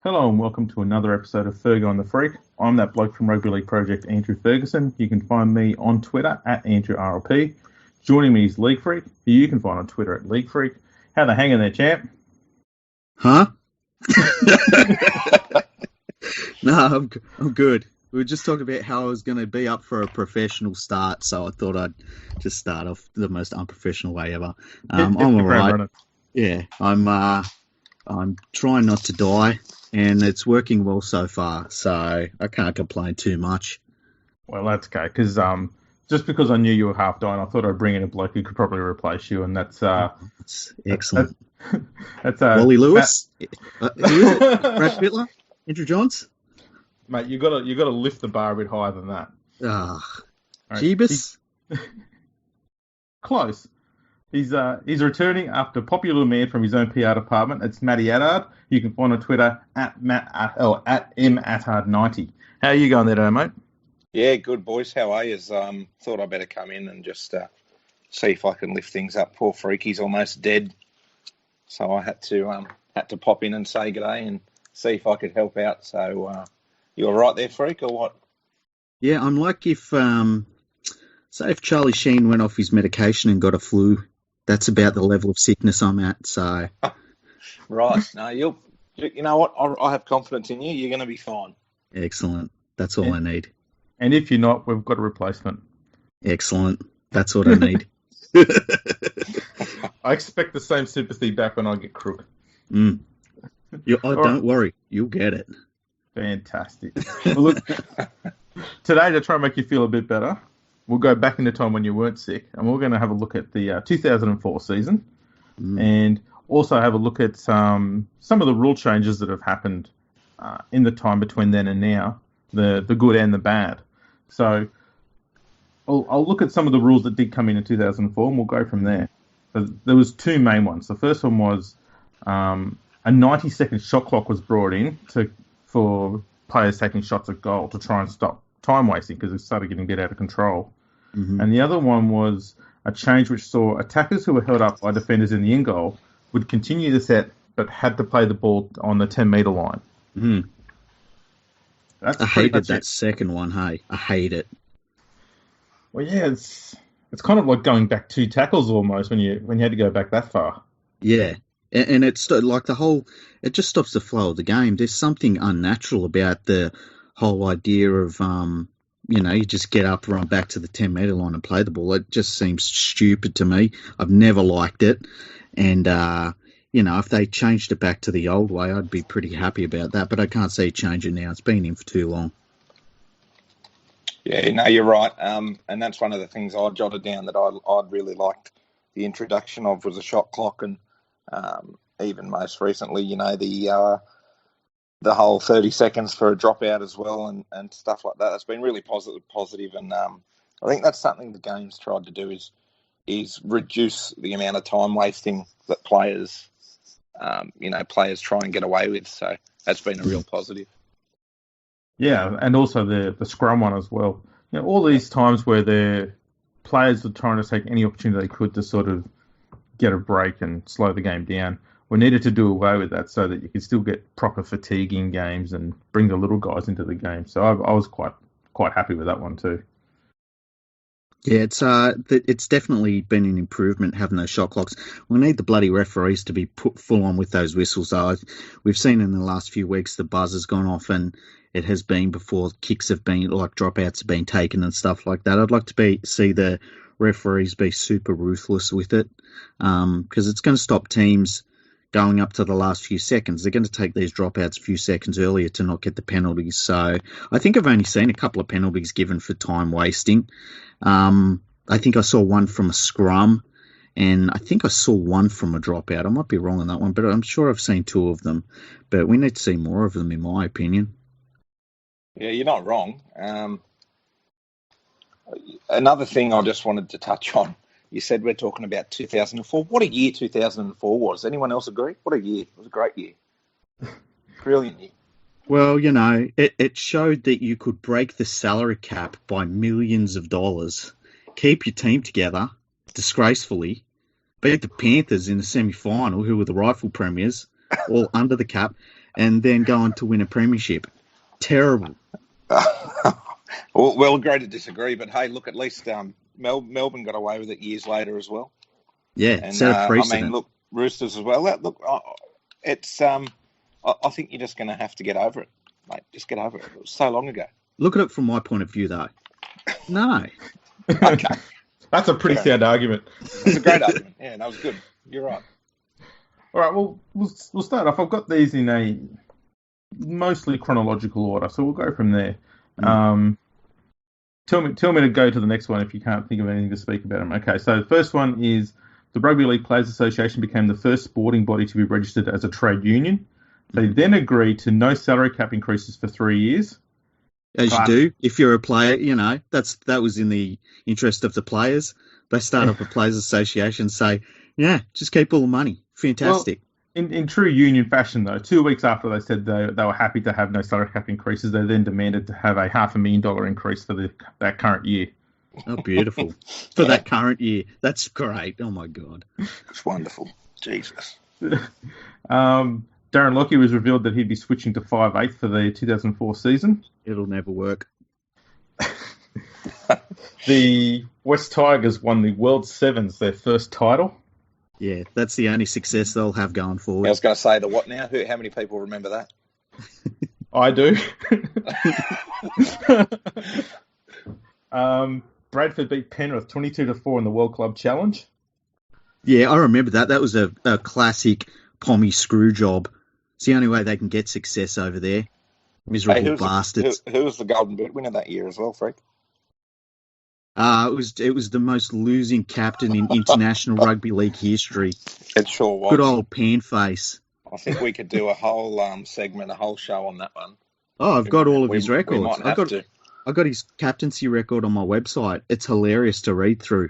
Hello and welcome to another episode of Fergo and the Freak. I'm that bloke from Rugby League Project, Andrew Ferguson. You can find me on Twitter at AndrewRLP. Joining me is League Freak, who you can find on Twitter at League Freak. How the hanging there, champ? Huh? No, I'm good. We were just talking about how I was going to be up for a professional start, so I thought I'd just start off the most unprofessional way ever. I'm all right. Yeah, I'm trying not to die, and it's working well so far, so I can't complain too much. Well, that's okay, because just because I knew you were half dying, I thought I'd bring in a bloke who could probably replace you, and that's excellent. That's Wally Lewis, who is it? Brad Fittler, Andrew Johns. Mate, you gotta lift the bar a bit higher than that. Jeebus. Close. He's returning after popular demand from his own PR department. It's Matty Attard. You can find on Twitter at @MAttard90. How are you going there today, mate? Yeah, good boys. How are you? Thought I'd better come in and just see if I can lift things up. Poor Freaky's almost dead, so I had to pop in and say g'day and see if I could help out. So you all right there, Freak, or what? Yeah, I'm like if Charlie Sheen went off his medication and got a flu. That's about the level of sickness I'm at. So, right. No, you know what? I have confidence in you. You're going to be fine. Excellent. That's all I need. And if you're not, we've got a replacement. Excellent. That's what I need. I expect the same sympathy back when I get crook. Don't worry. You'll get it. Fantastic. Well, look, today to try and make you feel a bit better, we'll go back in the time when you weren't sick, and we're going to have a look at the 2004 season, and also have a look at some of the rule changes that have happened in the time between then and now, the good and the bad. So I'll look at some of the rules that did come in 2004, and we'll go from there. So there was two main ones. The first one was a 90-second shot clock was brought in for players taking shots at goal to try and stop time wasting because it started getting a bit out of control. Mm-hmm. And the other one was a change which saw attackers who were held up by defenders in the in goal would continue the set but had to play the ball on the 10-metre line. Mm. I hated that second one, hey? I hate it. Well, yeah, it's kind of like going back 2 tackles almost when you had to go back that far. Yeah, and it's like it just stops the flow of the game. There's something unnatural about the whole idea of, you just get up, run back to the 10-metre line and play the ball. It just seems stupid to me. I've never liked it. And, if they changed it back to the old way, I'd be pretty happy about that. But I can't see it changing now. It's been in for too long. Yeah, no, you're right. And that's one of the things I jotted down that I'd really liked the introduction of was a shot clock. And even most recently, the whole 30 seconds for a dropout as well and stuff like that. That's been really positive. And I think that's something the game's tried to do is reduce the amount of time wasting that players try and get away with. So that's been a real positive. Yeah, and also the scrum one as well. All these times where the players were trying to take any opportunity they could to sort of get a break and slow the game down. We needed to do away with that so that you could still get proper fatigue in games and bring the little guys into the game. So I was quite happy with that one too. Yeah, it's definitely been an improvement having those shot clocks. We need the bloody referees to be put full on with those whistles. We've seen in the last few weeks the buzz has gone off, and it has been before kicks have been like dropouts have been taken and stuff like that. I'd like to see the referees be super ruthless with it because it's going to stop teams going up to the last few seconds. They're going to take these dropouts a few seconds earlier to not get the penalties. So I think I've only seen a couple of penalties given for time wasting. I think I saw one from a scrum, and I think I saw one from a dropout. I might be wrong on that one, but I'm sure I've seen 2 of them. But we need to see more of them, in my opinion. Yeah, you're not wrong. Another thing I just wanted to touch on. You said we're talking about 2004. What a year 2004 was. Anyone else agree? What a year. It was a great year. Brilliant year. Well, it showed that you could break the salary cap by millions of dollars, keep your team together disgracefully, beat the Panthers in the semi-final, who were the rightful premiers, all under the cap, and then go on to win a premiership. Terrible. Well, agree to disagree, but hey, look, at least Melbourne got away with it years later as well. Yeah, And set a precedent. I mean, look, Roosters as well. Look, it's I think you're just going to have to get over it, mate. Just get over it. It was so long ago. Look at it from my point of view, though. No. Okay. That's a pretty sound argument. It's a great argument. Yeah, that was good. You're right. All right, well, we'll start off. I've got these in a mostly chronological order, so we'll go from there. Tell me to go to the next one if you can't think of anything to speak about them. Okay, so the first one is the Rugby League Players Association became the first sporting body to be registered as a trade union. They then agreed to no salary cap increases for 3 years. As you do, if you're a player, that was in the interest of the players. They start up a players association, say, yeah, just keep all the money. Fantastic. Well, in true union fashion, though, 2 weeks after they said they were happy to have no salary cap increases, they then demanded to have a $500,000 increase for that current year. Oh, beautiful. For that current year. That's great. Oh, my God. It's wonderful. Jesus. Darren Lockyer was revealed that he'd be switching to 5'8" for the 2004 season. It'll never work. The West Tigers won the World Sevens, their first title. Yeah, that's the only success they'll have going forward. I was going to say the what now? How many people remember that? I do. Bradford beat Penrith 22-4 in the World Club Challenge. Yeah, I remember that. That was a classic Pommy screw job. It's the only way they can get success over there. Miserable bastards. Who was the Golden Boot winner that year as well, Frank? It was the most losing captain in international rugby league history. It sure was. Good old Panface. I think we could do a whole segment, a whole show on that one. Oh, I've got all of his records. We might have to. I got his captaincy record on my website. It's hilarious to read through.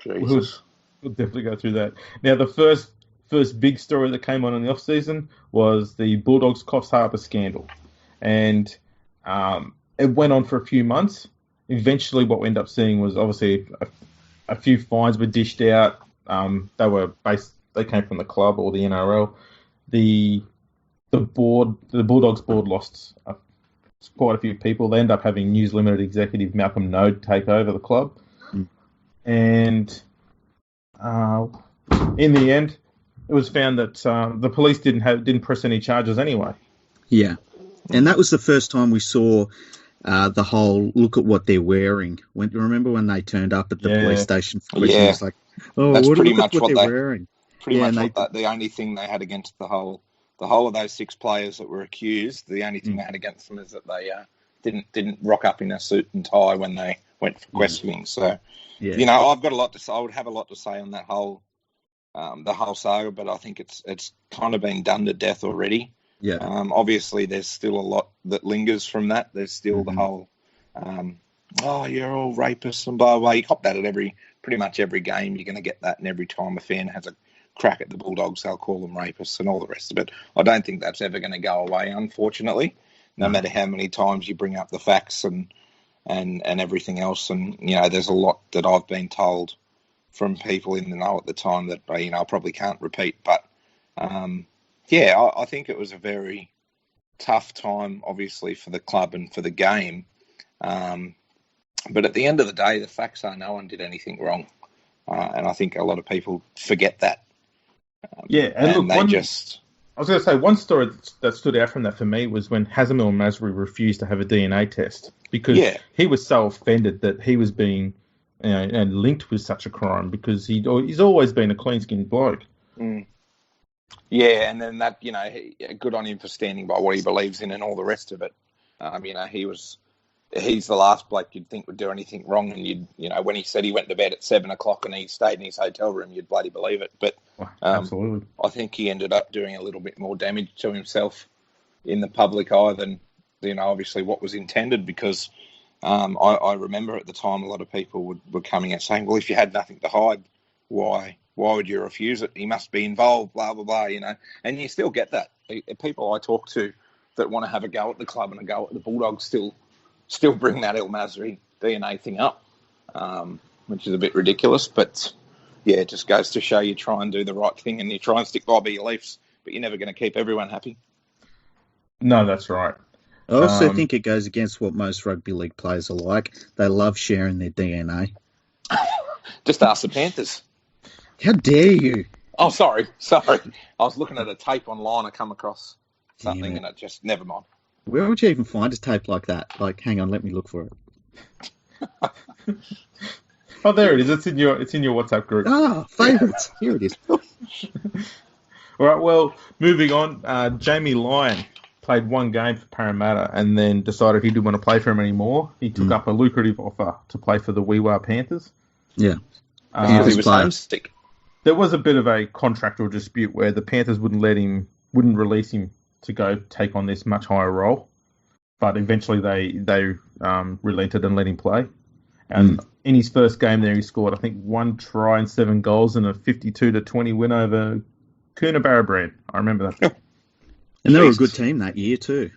Jesus. We'll definitely go through that. Now, the first big story that came on in the off season was the Bulldogs Coffs Harbour scandal, and it went on for a few months. Eventually, what we ended up seeing was obviously a few fines were dished out. They came from the club or the NRL. The Bulldogs board lost quite a few people. They ended up having News Limited executive Malcolm Node take over the club, and in the end, it was found that the police didn't press any charges anyway. Yeah, and that was the first time we saw the whole look at what they're wearing. Remember when they turned up at the police station for questions? Yeah. It's like, oh, that's pretty much what they're wearing. Pretty much the only thing they had against the whole of those 6 players that were accused, the only thing they had against them is that they didn't rock up in a suit and tie when they went for questioning. So, I've got a lot to say. I would have a lot to say on that whole the whole saga, but I think it's kind of been done to death already. Yeah. Obviously, there's still a lot that lingers from that. There's still the whole, you're all rapists and blah, blah. You cop that at pretty much every game. You're going to get that, and every time a fan has a crack at the Bulldogs, they'll call them rapists and all the rest of it. I don't think that's ever going to go away, unfortunately, no matter how many times you bring up the facts and everything else. And, there's a lot that I've been told from people in the know at the time that, I probably can't repeat. But, I think it was a very tough time, obviously, for the club and for the game. But at the end of the day, the facts are no one did anything wrong. And I think a lot of people forget that. I was going to say, one story that stood out from that for me was when Hazemil Masri refused to have a DNA test because he was so offended that he was being linked with such a crime because he's always been a clean-skinned bloke. Mm. Yeah, and then that, good on him for standing by what he believes in and all the rest of it. He's the last bloke you'd think would do anything wrong, and when he said he went to bed at 7:00 and he stayed in his hotel room, you'd bloody believe it. But absolutely, I think he ended up doing a little bit more damage to himself in the public eye than obviously what was intended. Because I remember at the time a lot of people were coming out saying, "Well, if you had nothing to hide, why would you refuse it? He must be involved, blah blah blah." And you still get that. People I talk to that want to have a go at the club and a go at the Bulldogs still bring that El Masri DNA thing up, which is a bit ridiculous. But, it just goes to show you try and do the right thing and you try and stick by your beliefs, but you're never going to keep everyone happy. No, that's right. I also think it goes against what most rugby league players are like. They love sharing their DNA. Just ask the Panthers. How dare you? Oh, sorry. I was looking at a tape online. I come across something and it just, never mind. Where would you even find a tape like that? Like, hang on, let me look for it. Oh, there it is. It's in your WhatsApp group. Ah, favourites. Here it is. All right. Well, moving on. Jamie Lyon played one game for Parramatta and then decided he didn't want to play for him anymore. He took up a lucrative offer to play for the Weewar Panthers. Yeah. He was homesick. There was a bit of a contractual dispute where the Panthers wouldn't release him to go take on this much higher role, but eventually they relented and let him play. And in his first game there, he scored, I think, 1 try and 7 goals in a 52-20 win over Coonabarabran. I remember that. And they were a good team that year too.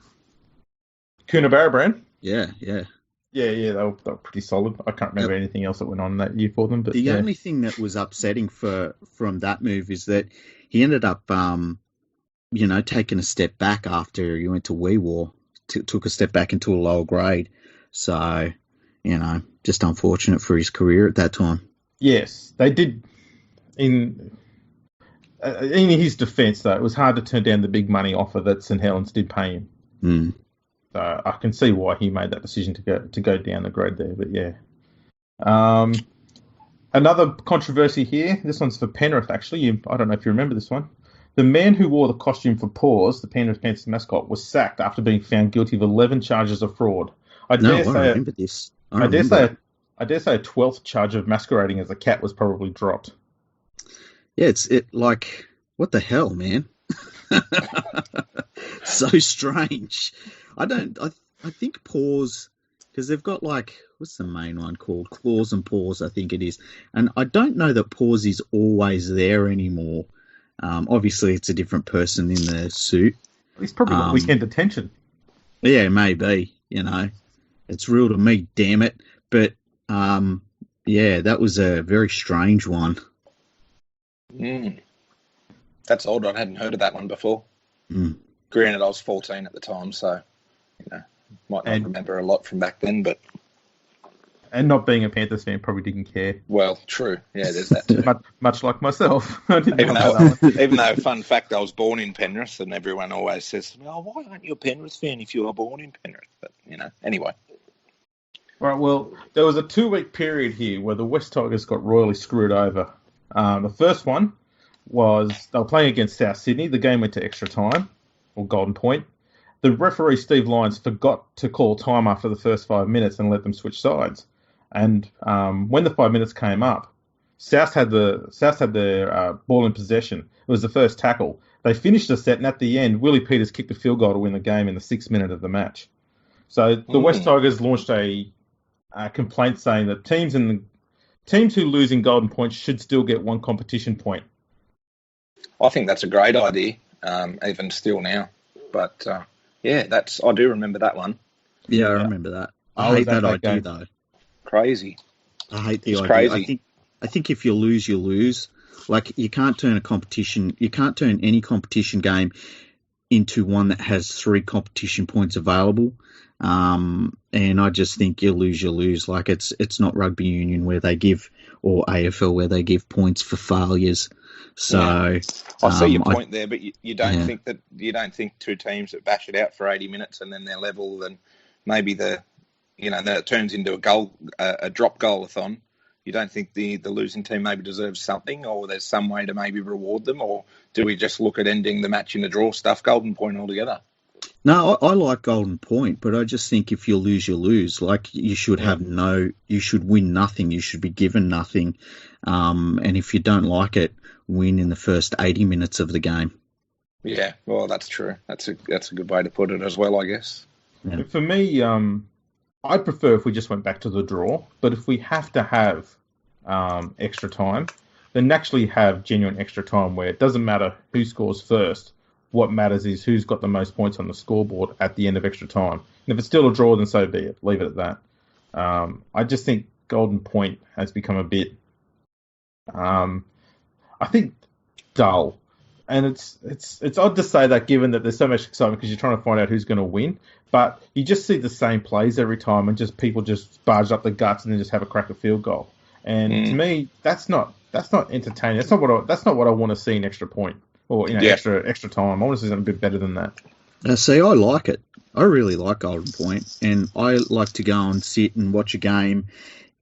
Coonabarabran? Yeah. Yeah, they were pretty solid. I can't remember anything else that went on that year for them. But the only thing that was upsetting from that move is that he ended up, taking a step back after he went to Weewar, took a step back into a lower grade. So, just unfortunate for his career at that time. Yes, they did. In his defence, though, it was hard to turn down the big money offer that St Helens did pay him. So I can see why he made that decision to go down the grade there. But yeah, another controversy here. This one's for Penrith, actually. I don't know if you remember this one. The man who wore the costume for Paws, the Penrith Panthers mascot, was sacked after being found guilty of 11 charges of fraud. I remember this. I dare say a 12th charge of masquerading as a cat was probably dropped. Yeah, what the hell, man? So strange. I think Paws, because they've got what's the main one called? Claws and Paws, I think it is. And I don't know that Paws is always there anymore. Obviously, it's a different person in the suit. He's probably got weekend detention. Yeah, maybe. It's real to me, damn it. But, that was a very strange one. That's odd. I hadn't heard of that one before. Granted, I was 14 at the time, so might not remember a lot from back then. But not being a Panthers fan, probably didn't care. Well, true. Yeah, there's that too. much like myself. Even though, fun fact, I was born in Penrith, and everyone always says to me, "Oh, why aren't you a Penrith fan if you were born in Penrith?" But anyway. All right. Well, there was a 2-week period here where the West Tigers got royally screwed over. The first one was they were playing against South Sydney. The game went to extra time, or Golden Point. The referee, Steve Lyons, forgot to call time after the first 5 minutes and let them switch sides. And when the 5 minutes came up, South had their ball in possession. It was the first tackle. They finished the set, and at the end, Willie Peters kicked a field goal to win the game in the 6th minute of the match. So the West Tigers launched a complaint saying that teams who lose in Golden Point should still get 1 competition point. I think that's a great idea, even still now. But I do remember that one. Yeah, I remember that. I hate that idea though. Crazy. I hate the idea. Crazy. I think if you lose, you lose. You can't turn any competition game into one that has 3 competition points available. And I just think you lose. It's not rugby union where they give, or AFL where they give points for failures. So I see your point there, but you don't think 2 teams that bash it out for 80 minutes and then they're level, and maybe then it turns into a drop goal-a-thon. You don't think the losing team maybe deserves something, or there's some way to maybe reward them, or do we just look at ending the match in a draw, stuff Golden Point altogether? No, I like Golden Point, but I just think if you lose, you lose. You should you should win nothing. You should be given nothing. And if you don't like it, win in the first 80 minutes of the game. Yeah, well, that's true. That's a good way to put it as well, I guess. Yeah. For me, I'd prefer if we just went back to the draw, but if we have to have extra time, then actually have genuine extra time where it doesn't matter who scores first. What matters is who's got the most points on the scoreboard at the end of extra time. And if it's still a draw, then so be it. Leave it at that. I just think Golden Point has become a bit, I think, dull. And it's odd to say that given that there's so much excitement because you're trying to find out who's going to win, but you just see the same plays every time and just people just barge up the guts and then just have a crack a field goal. And to me, that's not entertaining. That's not what I want to see in extra point or extra time. I want to see something a bit better than that. See, I like it. I really like Golden Point, and I like to go and sit and watch a game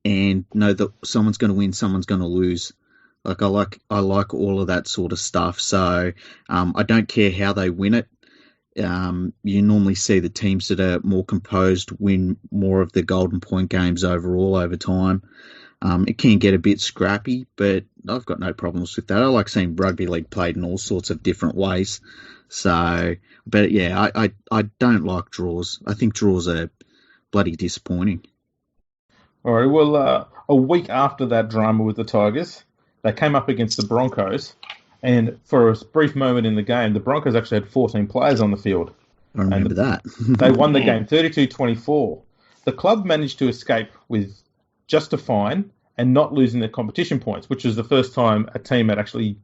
and know that someone's going to win, someone's going to lose. Like I like all of that sort of stuff. So I don't care how they win it. You normally see the teams that are more composed win more of the Golden Point games overall over time. It can get a bit scrappy, but I've got no problems with that. I like seeing rugby league played in all sorts of different ways. So, but yeah, I don't like draws. I think draws are bloody disappointing. All right. Well, a week after that drama with the Tigers, they came up against the Broncos, and for a brief moment in the game, the Broncos actually had 14 players on the field. I remember that. They won the game 32-24. The club managed to escape with just a fine and not losing their competition points, which was the first time a team had actually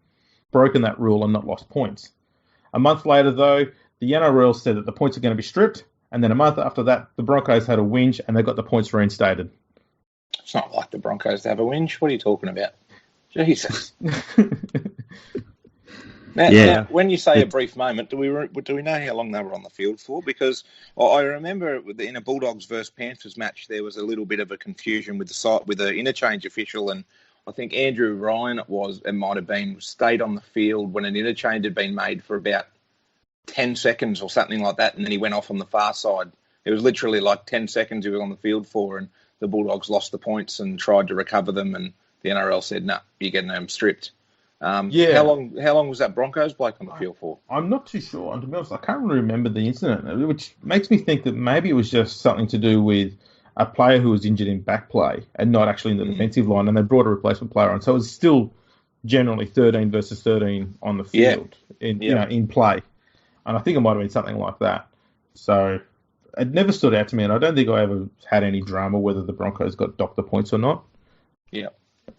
broken that rule and not lost points. A month later, though, the NRL said that the points are going to be stripped, and then a month after that, the Broncos had a whinge and they got the points reinstated. It's not like the Broncos to have a whinge. What are you talking about? Jesus. Now, when you say a brief moment, do we know how long they were on the field for? Because I remember in a Bulldogs versus Panthers match, there was a little bit of a confusion with the interchange official, and I think Andrew Ryan might have been stayed on the field when an interchange had been made for about 10 seconds or something like that, and then he went off on the far side. It was literally like 10 seconds he was on the field for, and the Bulldogs lost the points and tried to recover them, and the NRL said, "No, you're getting them stripped." How long was that Broncos bloke on the field for? I'm not too sure. And to be honest, I can't really remember the incident, which makes me think that maybe it was just something to do with a player who was injured in back play and not actually in the defensive line, and they brought a replacement player on. So it was still generally 13 versus 13 on the field in play. And I think it might have been something like that. So it never stood out to me, and I don't think I ever had any drama whether the Broncos got docked the points or not. Yeah.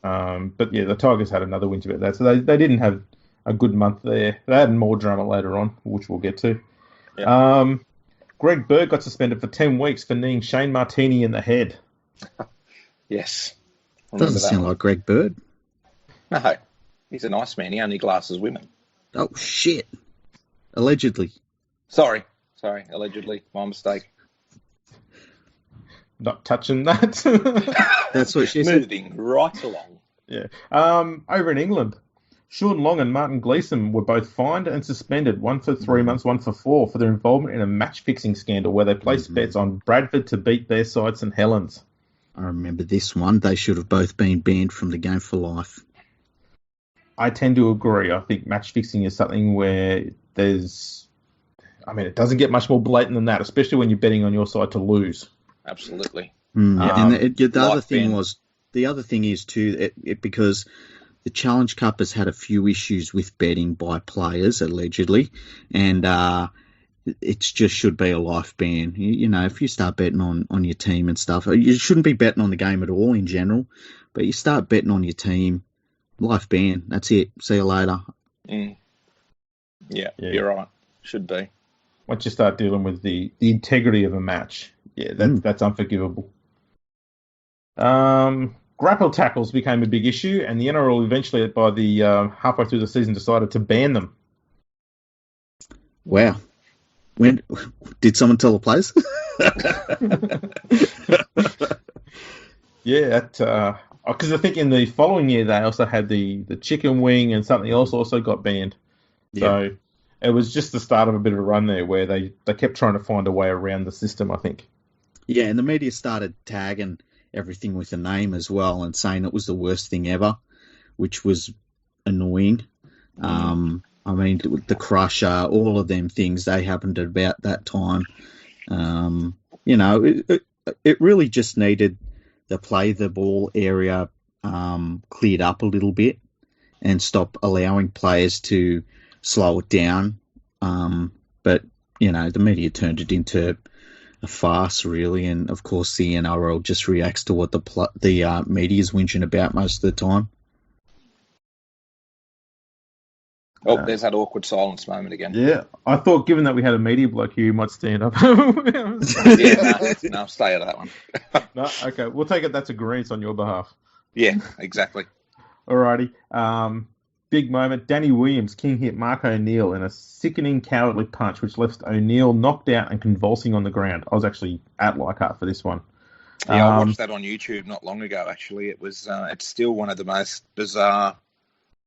But yeah, the Tigers had another whinge about that. So they didn't have a good month there. They had more drama later on, which we'll get to. Yeah. Greg Bird got suspended for 10 weeks for kneeing Shane Martini in the head. Yes. Doesn't sound like Greg Bird. No. He's a nice man. He only glasses women. Oh, shit. Allegedly. Sorry. Allegedly. My mistake. Not touching that. That's what she said. Moving right along. Yeah. Over in England, Sean Long and Martin Gleeson were both fined and suspended, one for 3 months, one for 4, for their involvement in a match-fixing scandal where they placed bets on Bradford to beat their side St Helens. I remember this one. They should have both been banned from the game for life. I tend to agree. I think match-fixing is something where it doesn't get much more blatant than that, especially when you're betting on your side to lose. Absolutely. And the other thing is too, because the Challenge Cup has had a few issues with betting by players allegedly, and it just should be a life ban. If you start betting on your team and stuff, you shouldn't be betting on the game at all in general, but you start betting on your team, life ban. That's it. See you later. Yeah, you're right. Should be. Once you start dealing with the integrity of a match, that's unforgivable. Grapple tackles became a big issue, and the NRL eventually, by the halfway through the season, decided to ban them. Wow. When did someone tell the players? Yeah, because I think in the following year they also had the chicken wing and something else also got banned. Yeah. So it was just the start of a bit of a run there where they kept trying to find a way around the system, I think. Yeah, and the media started tagging everything with a name as well and saying it was the worst thing ever, which was annoying. The Crusher, all of them things, they happened at about that time. It really just needed the play the ball area cleared up a little bit and stop allowing players to slow it down. But the media turned it into a farce, really, and of course the NRL just reacts to what the media is whinging about most of the time. Oh, there's that awkward silence moment again. Yeah, I thought given that we had a media bloke here, you might stand up. Yeah, no, stay out of that one. No, okay, we'll take it that's agreement on your behalf. Yeah, exactly. Alrighty. Big moment. Danny Williams, King hit Mark O'Neill in a sickening, cowardly punch, which left O'Neill knocked out and convulsing on the ground. I was actually at Leichhardt for this one. Yeah, I watched that on YouTube not long ago, actually. It was, it's still one of the most bizarre,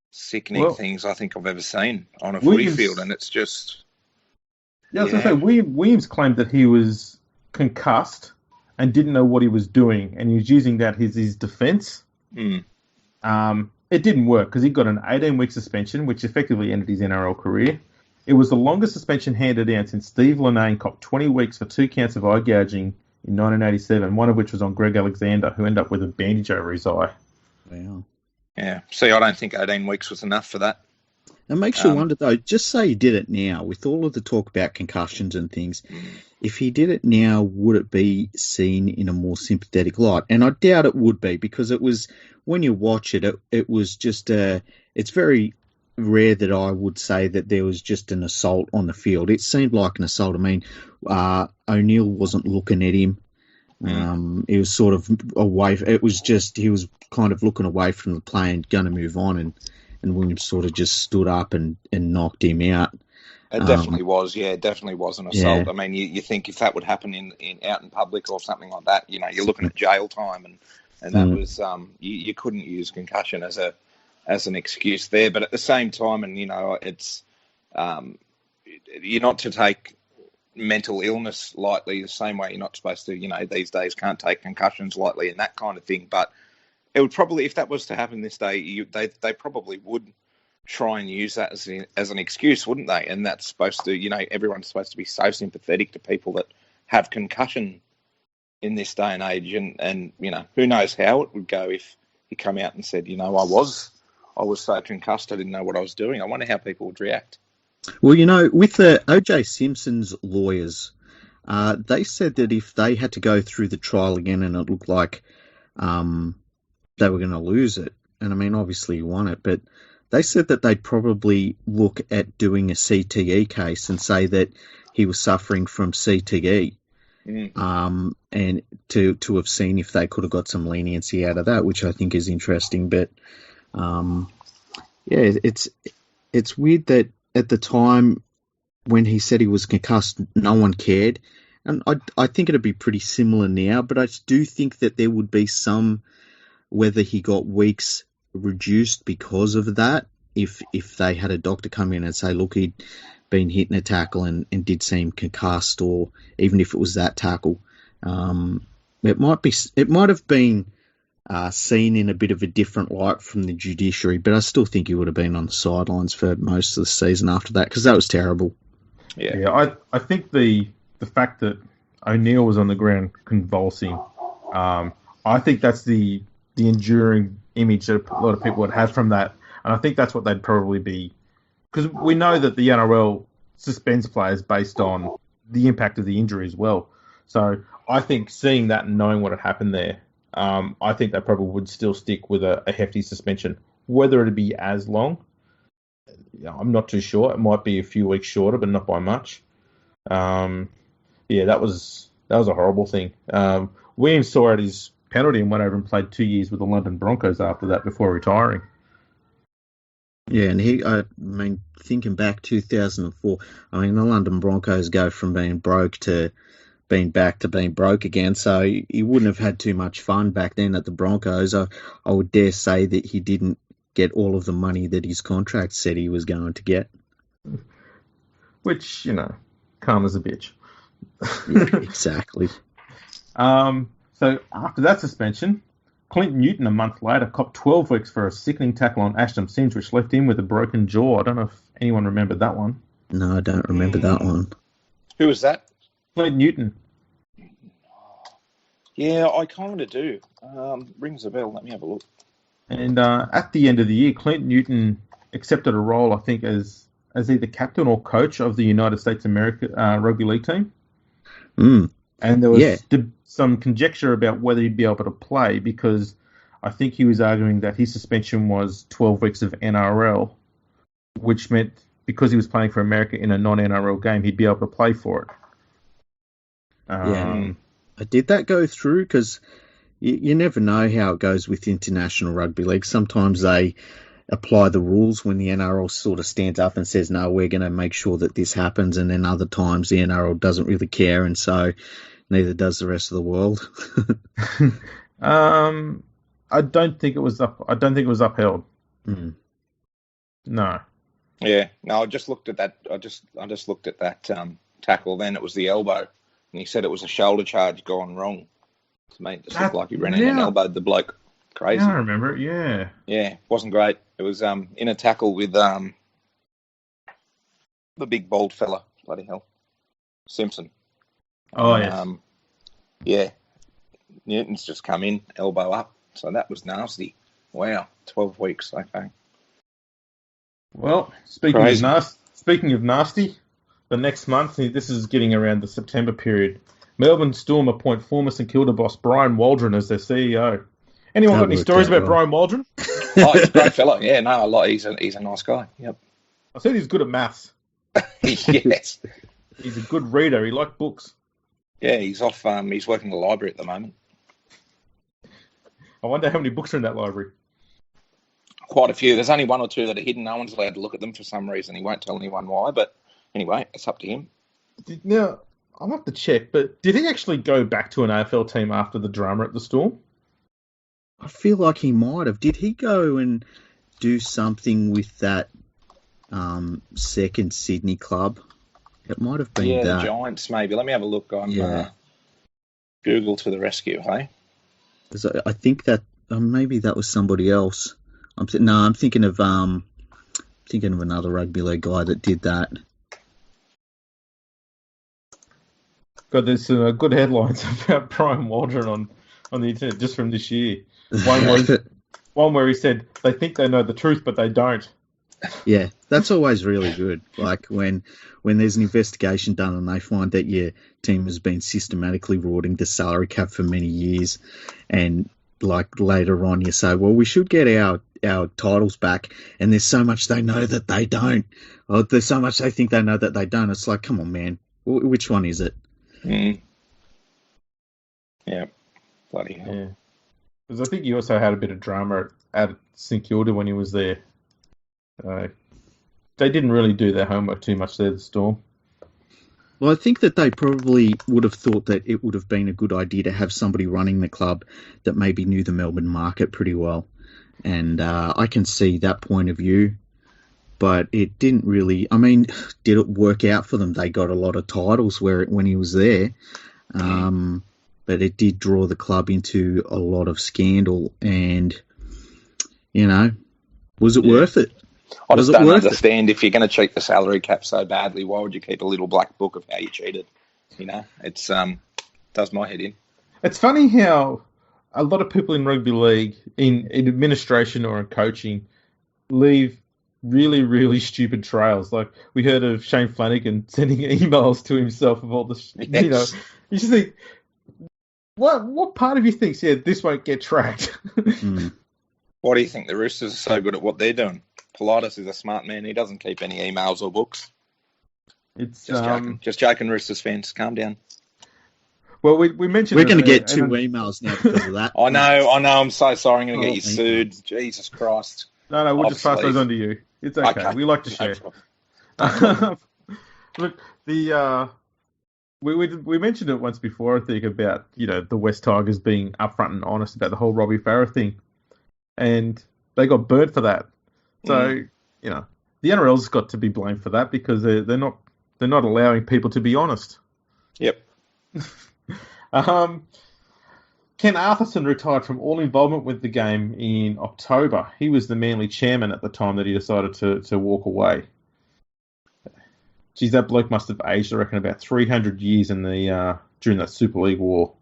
sickening things I think I've ever seen on a footy field, and it's just... Yeah, I was going to say, Williams claimed that he was concussed and didn't know what he was doing, and he was using that as his defence. It didn't work because he got an 18-week suspension, which effectively ended his NRL career. It was the longest suspension handed down since Steve Linnane copped 20 weeks for 2 counts of eye gouging in 1987, one of which was on Greg Alexander, who ended up with a bandage over his eye. Wow. Yeah. See, I don't think 18 weeks was enough for that. It makes you wonder, though, just say he did it now, with all of the talk about concussions and things, if he did it now, would it be seen in a more sympathetic light? And I doubt it would be, because it was, when you watch it, it was just, it's very rare that I would say that there was just an assault on the field. It seemed like an assault. I mean, O'Neill wasn't looking at him. He was sort of away. It was just, he was kind of looking away from the play and going to move on, and Williams sort of just stood up and knocked him out. It definitely was, yeah. It definitely was an assault. Yeah. I mean, you think if that would happen in out in public or something like that, you know, you're looking at jail time, and that was you couldn't use concussion as an excuse there. But at the same time, and you know, it's you're not to take mental illness lightly the same way you're not supposed to, you know, these days can't take concussions lightly and that kind of thing. But it would probably, if that was to happen this day, they probably would try and use that as an excuse, wouldn't they? And that's supposed to, you know, everyone's supposed to be so sympathetic to people that have concussion in this day and age. And you know, who knows how it would go if he come out and said, you know, I was so concussed, I didn't know what I was doing. I wonder how people would react. Well, you know, with the O.J. Simpson's lawyers, they said that if they had to go through the trial again and it looked like they were going to lose it, and I mean, obviously he won it, but they said that they'd probably look at doing a CTE case and say that he was suffering from CTE, and to have seen if they could have got some leniency out of that, which I think is interesting. But yeah, it's weird that at the time when he said he was concussed, no one cared, and I think it'd be pretty similar now. But I do think that there would be some, whether he got weeks reduced because of that, if they had a doctor come in and say, look, he'd been hitting a tackle and did seem concussed, or even if it was that tackle, it might have been seen in a bit of a different light from the judiciary, but I still think he would have been on the sidelines for most of the season after that, because that was terrible. Yeah, I think the fact that O'Neill was on the ground convulsing, I think that's the enduring image that a lot of people would have from that. And I think that's what they'd probably be, because we know that the NRL suspends players based on the impact of the injury as well. So I think seeing that and knowing what had happened there, I think they probably would still stick with a hefty suspension. Whether it'd be as long, I'm not too sure. It might be a few weeks shorter, but not by much. Yeah, that was a horrible thing. Williams saw out his penalty and went over and played 2 years with the London Broncos after that before retiring. Yeah, and I mean, thinking back 2004, I mean, the London Broncos go from being broke to being back to being broke again, so he wouldn't have had too much fun back then at the Broncos. I would dare say that he didn't get all of the money that his contract said he was going to get. Which, you know, calm as a bitch. Yeah, exactly. So after that suspension, Clint Newton a month later copped 12 weeks for a sickening tackle on Ashton Sims, which left him with a broken jaw. I don't know if anyone remembered that one. No, I don't remember that one. Who was that? Clint Newton. Yeah, I kind of do. Rings a bell. Let me have a look. And at the end of the year, Clint Newton accepted a role, I think, as either captain or coach of the United States America rugby league team. And there was some conjecture about whether he'd be able to play, because I think he was arguing that his suspension was 12 weeks of NRL, which meant because he was playing for America in a non-NRL game, he'd be able to play for it. Did that go through? Because you never know how it goes with international rugby league. Sometimes they apply the rules when the NRL sort of stands up and says, no, we're going to make sure that this happens. And then other times the NRL doesn't really care. And so neither does the rest of the world. I don't think it was upheld. Mm. No. Yeah. No, I just looked at that. I just looked at that tackle. Then it was the elbow, and he said it was a shoulder charge gone wrong. To me, it just looked like he ran in and elbowed the bloke. Crazy. Yeah, I remember it. Yeah. Yeah, wasn't great. It was in a tackle with the big bald fella. Bloody hell, Simpson. Oh yes. Yeah. Newton's just come in, elbow up. So that was nasty. Wow, 12 weeks. Okay. Well, speaking of nasty, the next month, this is getting around the September period, Melbourne Storm appoint former St Kilda boss Brian Waldron as their CEO. Anyone got any stories about Brian Waldron? Oh, he's a great fellow. Yeah, no, a lot. He's a nice guy. Yep. I said he's good at maths. Yes. He's a good reader. He liked books. Yeah, he's off. He's working at the library at the moment. I wonder how many books are in that library. Quite a few. There's only one or two that are hidden. No one's allowed to look at them for some reason. He won't tell anyone why. But anyway, it's up to him. Now, I'll have to check, but did he actually go back to an AFL team after the drama at the Storm? I feel like he might have. Did he go and do something with that second Sydney club? It might have been that. Yeah, the Giants, maybe. Let me have a look on Google to the rescue, hey? I think that maybe that was somebody else. I'm thinking of another rugby league guy that did that. God, there's some good headlines about Brian Waldron on the internet just from this year. One where he said they think they know the truth, but they don't. Yeah, that's always really good. Like when there's an investigation done and they find that your team has been systematically rorting the salary cap for many years, and like later on you say, well, we should get our titles back, and there's so much they know that they don't. Or there's so much they think they know that they don't. It's like, come on, man, which one is it? Mm. Yeah, bloody hell. Yeah. Because I think he also had a bit of drama at St Kilda when he was there. They didn't really do their homework too much there, the Storm. Well, I think that they probably would have thought that it would have been a good idea to have somebody running the club that maybe knew the Melbourne market pretty well. And I can see that point of view. But it didn't really... I mean, did it work out for them? They got a lot of titles when he was there. But it did draw the club into a lot of scandal. And, was it worth it? I just don't understand, if you're going to cheat the salary cap so badly, why would you keep a little black book of how you cheated? It's does my head in. It's funny how a lot of people in rugby league, in administration or in coaching, leave really, really stupid trails. Like we heard of Shane Flanagan sending emails to himself of all this. Yes. You just think, what part of you thinks, this won't get tracked? Why do you think the Roosters are so good at what they're doing? Politis is a smart man. He doesn't keep any emails or books. It's just joking, Roosters fans. Calm down. Well, we mentioned we're going to get 2 emails now because of that. I know. I'm so sorry. I'm going to get you sued. Jesus Christ. No, we'll just pass those on to you. It's okay. We like to share. Look, we mentioned it once before, I think, about the West Tigers being upfront and honest about the whole Robbie Farah thing, and they got burnt for that. So the NRL's got to be blamed for that because they're not allowing people to be honest. Yep. Ken Arthurson retired from all involvement with the game in October. He was the Manly chairman at the time that he decided to walk away. Geez, that bloke must have aged, I reckon, about 300 years during that Super League war.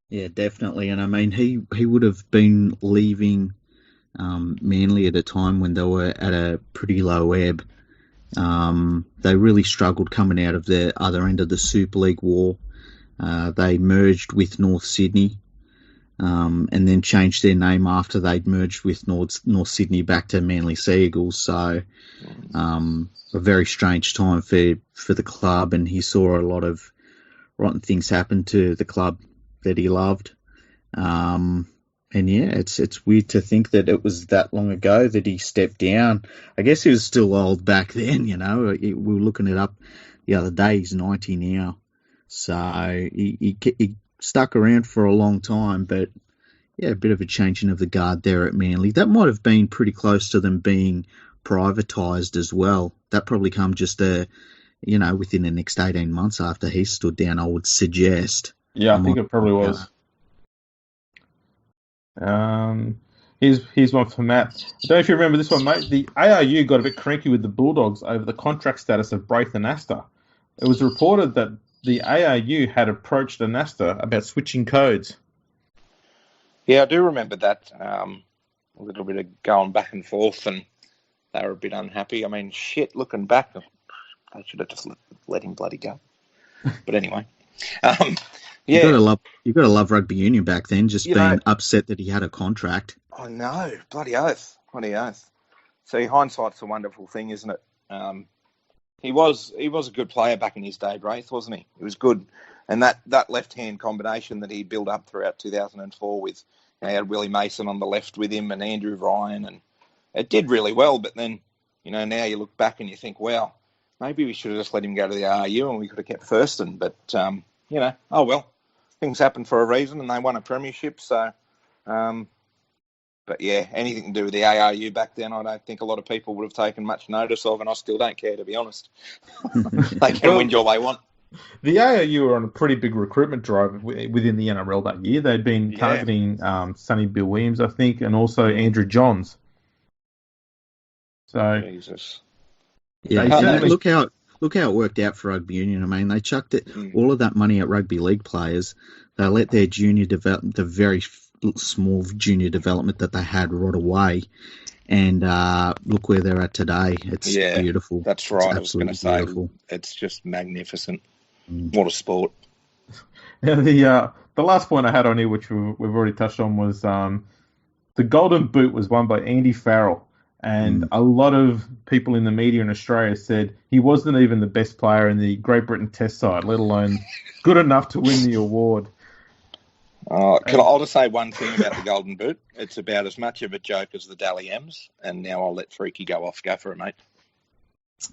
Yeah, definitely. And I mean, he would have been leaving Manly at a time when they were at a pretty low ebb. They really struggled coming out of the other end of the Super League war. They merged with North Sydney. and then changed their name after they'd merged with North Sydney back to Manly Sea Eagles. So a very strange time for the club, and he saw a lot of rotten things happen to the club that he loved. And yeah, it's weird to think that it was that long ago that he stepped down. I guess he was still old back then, you know. We were looking it up the other day. He's 90 now. So he stuck around for a long time, but yeah, a bit of a changing of the guard there at Manly. That might have been pretty close to them being privatised as well. That probably come just within the next 18 months after he stood down, I would suggest. Yeah, I think it probably was. Here's one for Matt. I don't know if you remember this one, mate. The ARU got a bit cranky with the Bulldogs over the contract status of Braith and Astor. It was reported that the ARU had approached Anasta about switching codes. Yeah, I do remember that. A little bit of going back and forth, and they were a bit unhappy. I mean, shit, looking back, they should have just let him bloody go. But anyway. Yeah. You got to love rugby union back then, just being upset that he had a contract. I know, bloody oath. See, hindsight's a wonderful thing, isn't it? He was a good player back in his day, Braith, wasn't he? He was good. And that left-hand combination that he built up throughout 2004 with, he had Willie Mason on the left with him and Andrew Ryan, and it did really well. But then, now you look back and you think, well, maybe we should have just let him go to the RU and we could have kept Thurston. But, oh well. Things happen for a reason, and they won a premiership. So, but yeah, anything to do with the ARU back then, I don't think a lot of people would have taken much notice of, and I still don't care, to be honest. They can win all they want. The ARU were on a pretty big recruitment drive within the NRL that year. They'd been targeting Sonny Bill Williams, I think, and also Andrew Johns. So, Jesus. Yeah, look how it worked out for rugby union. I mean, they chucked all of that money at rugby league players. They let their the very small junior development that they had rot away. And look where they're at today. It's beautiful. That's right. I was going to say, it's just magnificent. What a sport. Yeah, the last point I had on here, which we've already touched on, was the Golden Boot was won by Andy Farrell. And a lot of people in the media in Australia said he wasn't even the best player in the Great Britain Test side, let alone good enough to win the award. I'll just say one thing about the Golden Boot. It's about as much of a joke as the Dally M's, and now I'll let Freaky go off. Go for it, mate.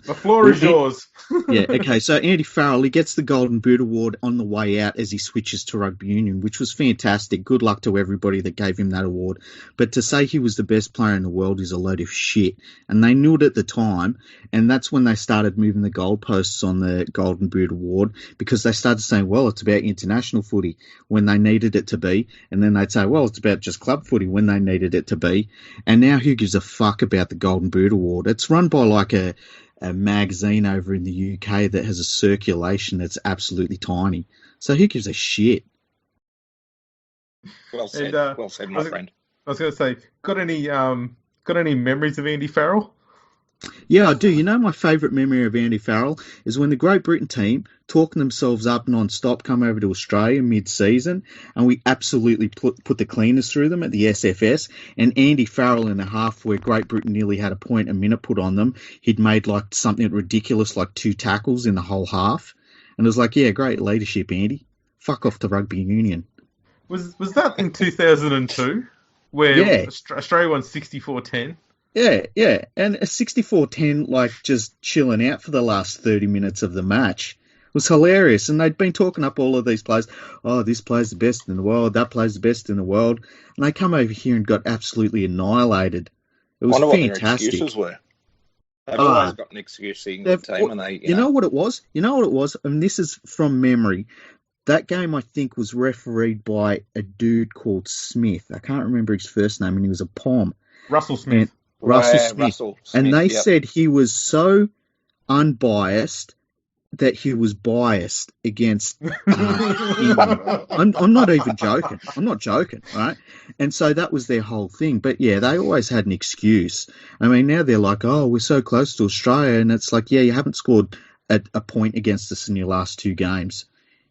The floor is yours. Yeah, okay. So Andy Farrell, he gets the Golden Boot Award on the way out as he switches to rugby union, which was fantastic. Good luck to everybody that gave him that award. But to say he was the best player in the world is a load of shit. And they knew it at the time, and that's when they started moving the goalposts on the Golden Boot Award, because they started saying, well, it's about international footy when they needed it to be. And then they'd say, well, it's about just club footy when they needed it to be. And now who gives a fuck about the Golden Boot Award? It's run by like a magazine over in the UK that has a circulation that's absolutely tiny. So who gives a shit? Well said, my friend. I was going to say, got any memories of Andy Farrell? Yeah, I do. You know, my favourite memory of Andy Farrell is when the Great Britain team, talking themselves up non-stop, come over to Australia mid-season, and we absolutely put the cleaners through them at the SFS, and Andy Farrell in a half where Great Britain nearly had a point a minute put on them, he'd made like something ridiculous like 2 tackles in the whole half, and it was like, yeah, great leadership, Andy. Fuck off to rugby union. Was that in 2002 where Australia won 64-10? Yeah, and a 64-10, like, just chilling out for the last 30 minutes of the match. It was hilarious, and they'd been talking up all of these players. Oh, this player's the best in the world, that player's the best in the world. And they come over here and got absolutely annihilated. It was fantastic. What their excuses were. They've always got an excuse in the team. And you know what it was? I mean, this is from memory. That game, I think, was refereed by a dude called Smith. I can't remember his first name, and he was a Pom. Russell Smith. Russell Smith. And they said he was so unbiased that he was biased against England. I'm not even joking. I'm not joking, right? And so that was their whole thing. But yeah, they always had an excuse. I mean, now they're like, oh, we're so close to Australia. And it's like, yeah, you haven't scored a point against us in your last 2 games.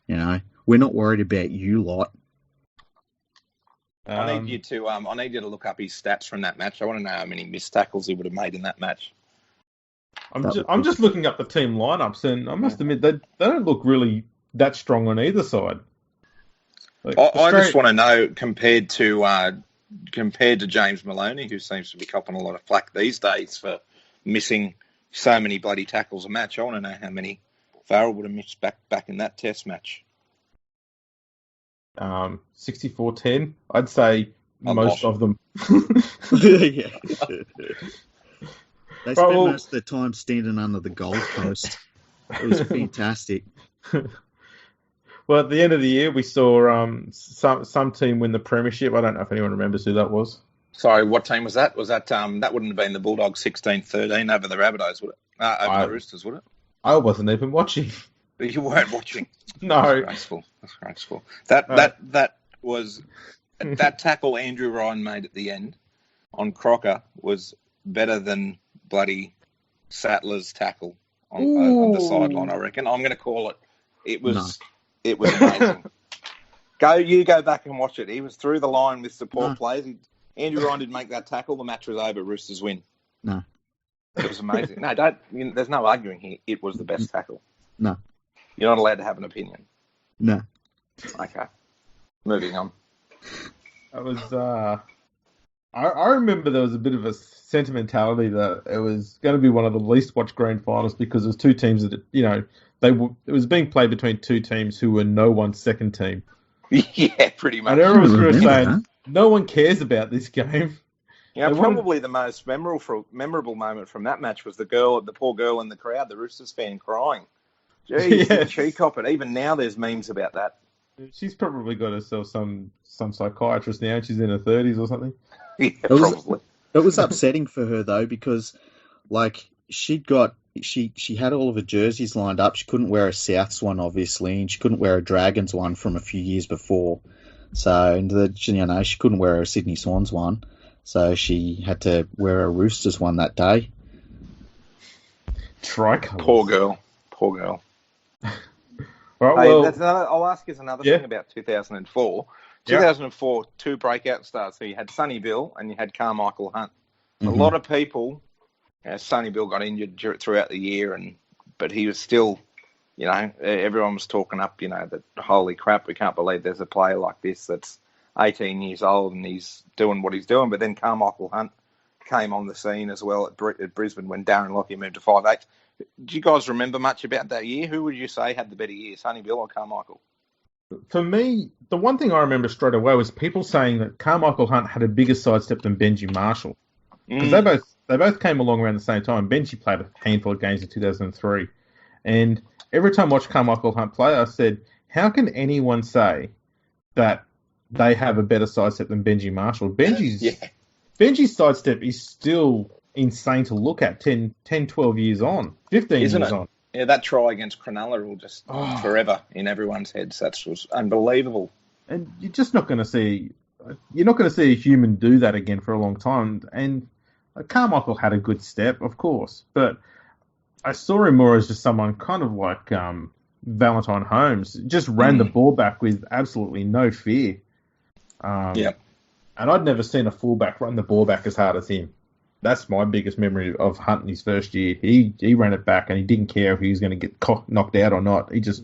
You know, we're not worried about you lot. I need you to look up his stats from that match. I want to know how many missed tackles he would have made in that match. I'm just looking up the team lineups, and I must admit they don't look really that strong on either side. Like, I just want to know compared to James Maloney, who seems to be copping a lot of flack these days for missing so many bloody tackles a match. I want to know how many Farrell would have missed back in that Test match. 64-10. I'd say most of them. Yeah. They spent most of the time standing under the goalpost. It was fantastic. Well, at the end of the year, we saw some team win the premiership. I don't know if anyone remembers who that was. Sorry, what team was that? Was that that wouldn't have been the Bulldogs 16-13 over the Rabbitohs, would it? Over the Roosters, would it? I wasn't even watching. You weren't watching. No. That's disgraceful. That was that tackle Andrew Ryan made at the end on Crocker was better than bloody Sattler's tackle on the sideline, I reckon. I'm going to call it. It was amazing. Go back and watch it. He was through the line with support players. Andrew Ryan didn't make that tackle. The match was over. Roosters win. No. It was amazing. No, there's no arguing here. It was the best tackle. No. You're not allowed to have an opinion. No. Okay. Moving on. It was. I remember there was a bit of a sentimentality that it was going to be one of the least watched grand finals because there's two teams that it was being played between two teams who were no one's second team. Yeah, pretty much. And everyone was saying no one cares about this game. Yeah, probably the most memorable moment from that match was the poor girl in the crowd, the Roosters fan crying. Jeez, did she cop it? Even now, there's memes about that. She's probably got herself some psychiatrist now. She's in her 30s or something. Yeah, probably. It was upsetting for her though because, she had all of her jerseys lined up. She couldn't wear a Souths one, obviously, and she couldn't wear a Dragons one from a few years before. So, she couldn't wear a Sydney Swans one. So she had to wear a Roosters one that day. Tricolours. Poor girl. Right, I'll ask you another thing about 2004. 2004, two breakout stars. So you had Sonny Bill and you had Carmichael Hunt. Mm-hmm. A lot of people, Sonny Bill got injured throughout the year, but he was still, everyone was talking up, that holy crap, we can't believe there's a player like this that's 18 years old and he's doing what he's doing. But then Carmichael Hunt came on the scene as well at Brisbane when Darren Lockyer moved to 5'8". Do you guys remember much about that year? Who would you say had the better year, Sonny Bill or Carmichael? For me, the one thing I remember straight away was people saying that Carmichael Hunt had a bigger sidestep than Benji Marshall. Because they both came along around the same time. Benji played a handful of games in 2003. And every time I watched Carmichael Hunt play, I said, how can anyone say that they have a better sidestep than Benji Marshall? Benji's sidestep is still insane to look at 10, 12 years on, 15 Isn't years it? on. Yeah, that try against Cronulla will just forever in everyone's heads. That was unbelievable. And you're just not going to see a human do that again for a long time. And Carmichael had a good step, of course, but I saw him more as just someone kind of like Valentine Holmes, just ran the ball back with absolutely no fear. And I'd never seen a fullback run the ball back as hard as him. That's my biggest memory of Hunt in his first year. He ran it back and he didn't care if he was going to get knocked out or not. He just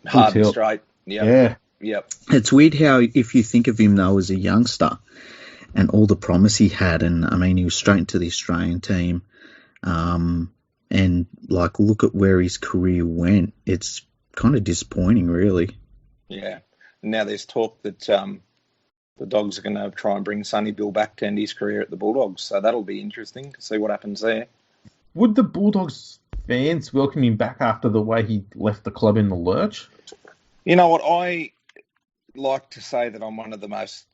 hard and straight. Yep. It's weird how if you think of him though as a youngster and all the promise he had, and I mean he was straight into the Australian team, and look at where his career went. It's kind of disappointing, really. Yeah. Now there's talk that the Dogs are going to try and bring Sonny Bill back to end his career at the Bulldogs, so that'll be interesting to see what happens there. Would the Bulldogs fans welcome him back after the way he left the club in the lurch? You know what? I like to say that I'm one of the most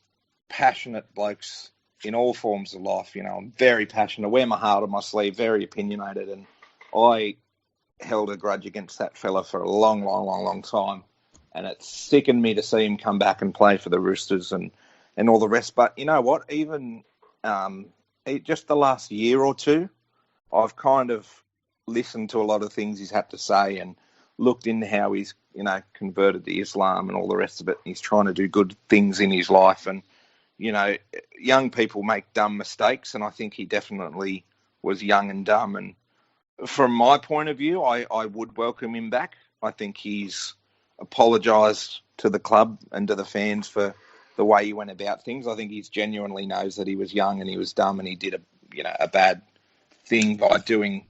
passionate blokes in all forms of life. I'm very passionate, I wear my heart on my sleeve, very opinionated, and I held a grudge against that fella for a long, long, long, long time, and it sickened me to see him come back and play for the Roosters and all the rest. But you know what? Even just the last year or two, I've kind of listened to a lot of things he's had to say and looked into how he's, converted to Islam and all the rest of it. He's trying to do good things in his life. And, young people make dumb mistakes, and I think he definitely was young and dumb. And from my point of view, I would welcome him back. I think he's apologised to the club and to the fans for the way he went about things. I think he genuinely knows that he was young and he was dumb and he did a bad thing by doing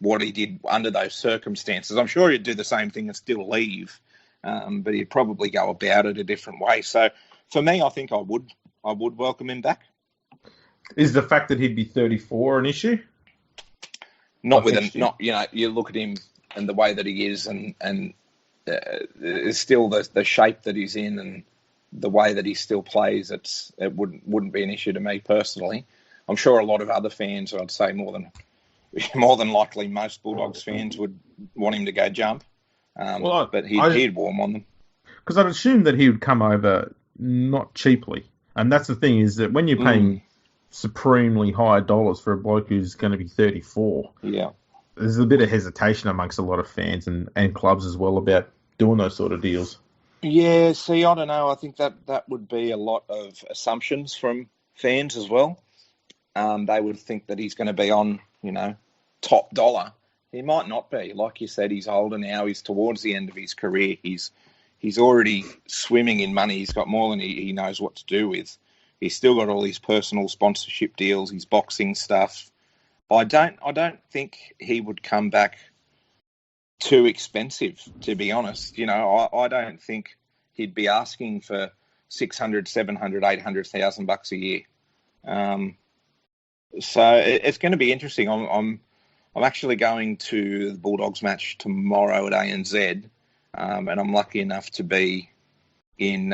what he did under those circumstances. I'm sure he'd do the same thing and still leave, but he'd probably go about it a different way. So for me, I think I would welcome him back. Is the fact that he'd be 34 an issue? You look at him and the way that he is, and it's still the shape that he's in and the way that he still plays. It wouldn't be an issue to me personally. I'm sure a lot of other fans, I'd say more than likely most Bulldogs fans, would want him to go jump. But he'd warm on them. Because I'd assume that he would come over not cheaply. And that's the thing, is that when you're paying supremely high dollars for a bloke who's going to be 34, there's a bit of hesitation amongst a lot of fans and clubs as well about doing those sort of deals. Yeah, see, I don't know. I think that would be a lot of assumptions from fans as well. They would think that he's going to be on, top dollar. He might not be. Like you said, he's older now. He's towards the end of his career. He's already swimming in money. He's got more than he knows what to do with. He's still got all his personal sponsorship deals, his boxing stuff. I don't think he would come back too expensive, to be honest. I don't think he'd be asking for $600,000, $700,000, $800,000 a year. So it's going to be interesting. I'm actually going to the Bulldogs match tomorrow at ANZ, and I'm lucky enough to be in